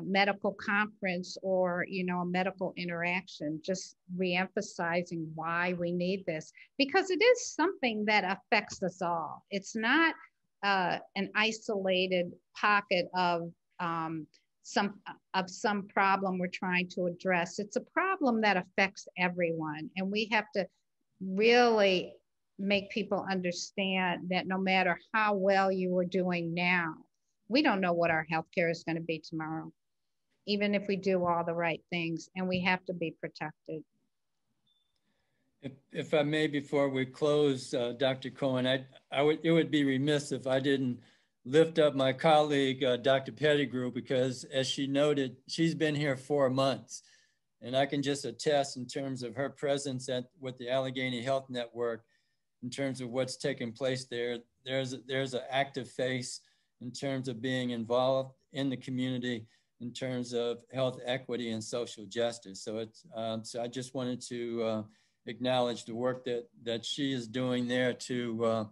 medical conference or a medical interaction. Just reemphasizing why we need this, because it is something that affects us all. It's not an isolated pocket of some problem we're trying to address. It's a problem that affects everyone, and we have to really make people understand that no matter how well you are doing now, we don't know what our healthcare is going to be tomorrow, even if we do all the right things, and we have to be protected. If I may, before we close, Dr. Cohen, it would be remiss if I didn't lift up my colleague, Dr. Pettigrew, because as she noted, she's been here 4 months. And I can just attest in terms of her presence with the Allegheny Health Network, in terms of what's taking place there. There's an active face in terms of being involved in the community, in terms of health equity and social justice. So so I just wanted to acknowledge the work that she is doing there to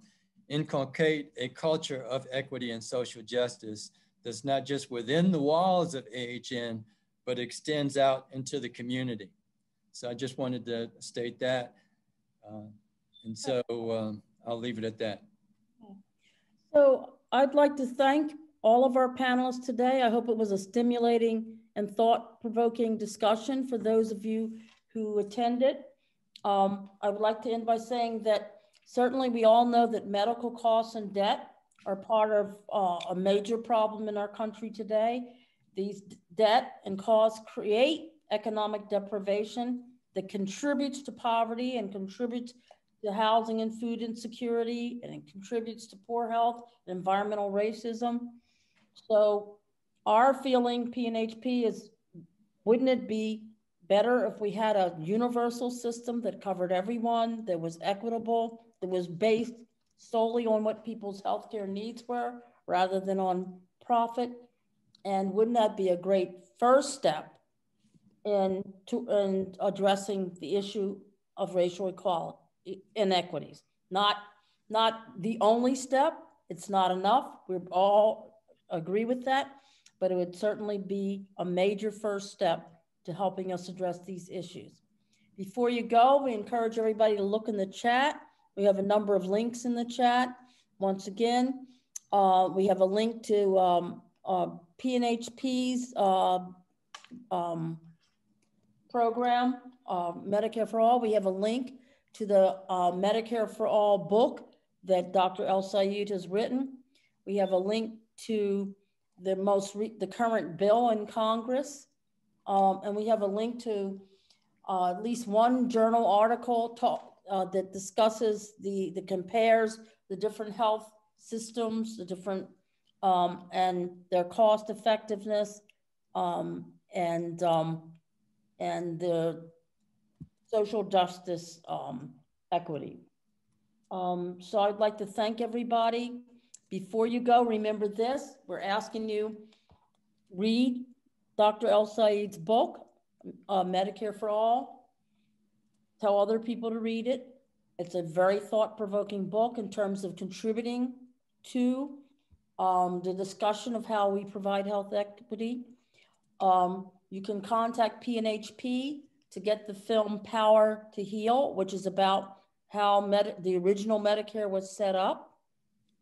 inculcate a culture of equity and social justice that's not just within the walls of AHN, but extends out into the community. So I just wanted to state that. And so I'll leave it at that. So I'd like to thank all of our panelists today. I hope it was a stimulating and thought-provoking discussion for those of you who attended. I would like to end by saying that certainly we all know that medical costs and debt are part of a major problem in our country today. These debt and costs create economic deprivation that contributes to poverty and contributes to housing and food insecurity, and it contributes to poor health and environmental racism. So our feeling, PNHP, is wouldn't it be better if we had a universal system that covered everyone, that was equitable, that was based solely on what people's healthcare needs were, rather than on profit? And wouldn't that be a great first step in addressing the issue of racial equality, inequities? Not the only step. It's not enough. We all agree with that, but it would certainly be a major first step to helping us address these issues. Before you go, we encourage everybody to look in the chat. We have a number of links in the chat. Once again, we have a link to PNHP's program, Medicare for All. We have a link to the Medicare for All book that Dr. El-Sayed has written. We have a link to the current bill in Congress. And we have a link to at least one journal article that discusses that compares the different health systems, the different and their cost effectiveness, and the social justice equity. So I'd like to thank everybody. Before you go, remember this, we're asking you read Dr. El-Sayed's book, Medicare for All. Tell other people to read it. It's a very thought-provoking book in terms of contributing to the discussion of how we provide health equity. You can contact PNHP to get the film Power to Heal, which is about how the original Medicare was set up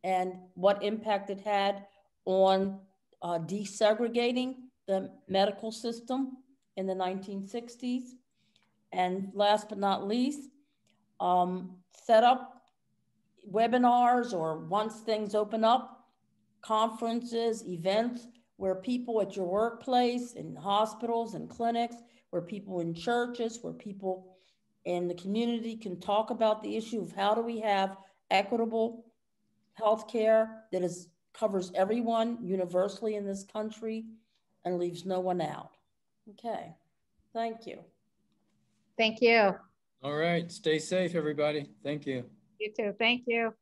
and what impact it had on desegregating the medical system in the 1960s. And last but not least, set up webinars, or once things open up, conferences, events, where people at your workplace, in hospitals and clinics, where people in churches, where people in the community can talk about the issue of how do we have equitable healthcare that covers everyone universally in this country and leaves no one out. Okay, thank you. Thank you. All right, stay safe, everybody. Thank you. You too. Thank you.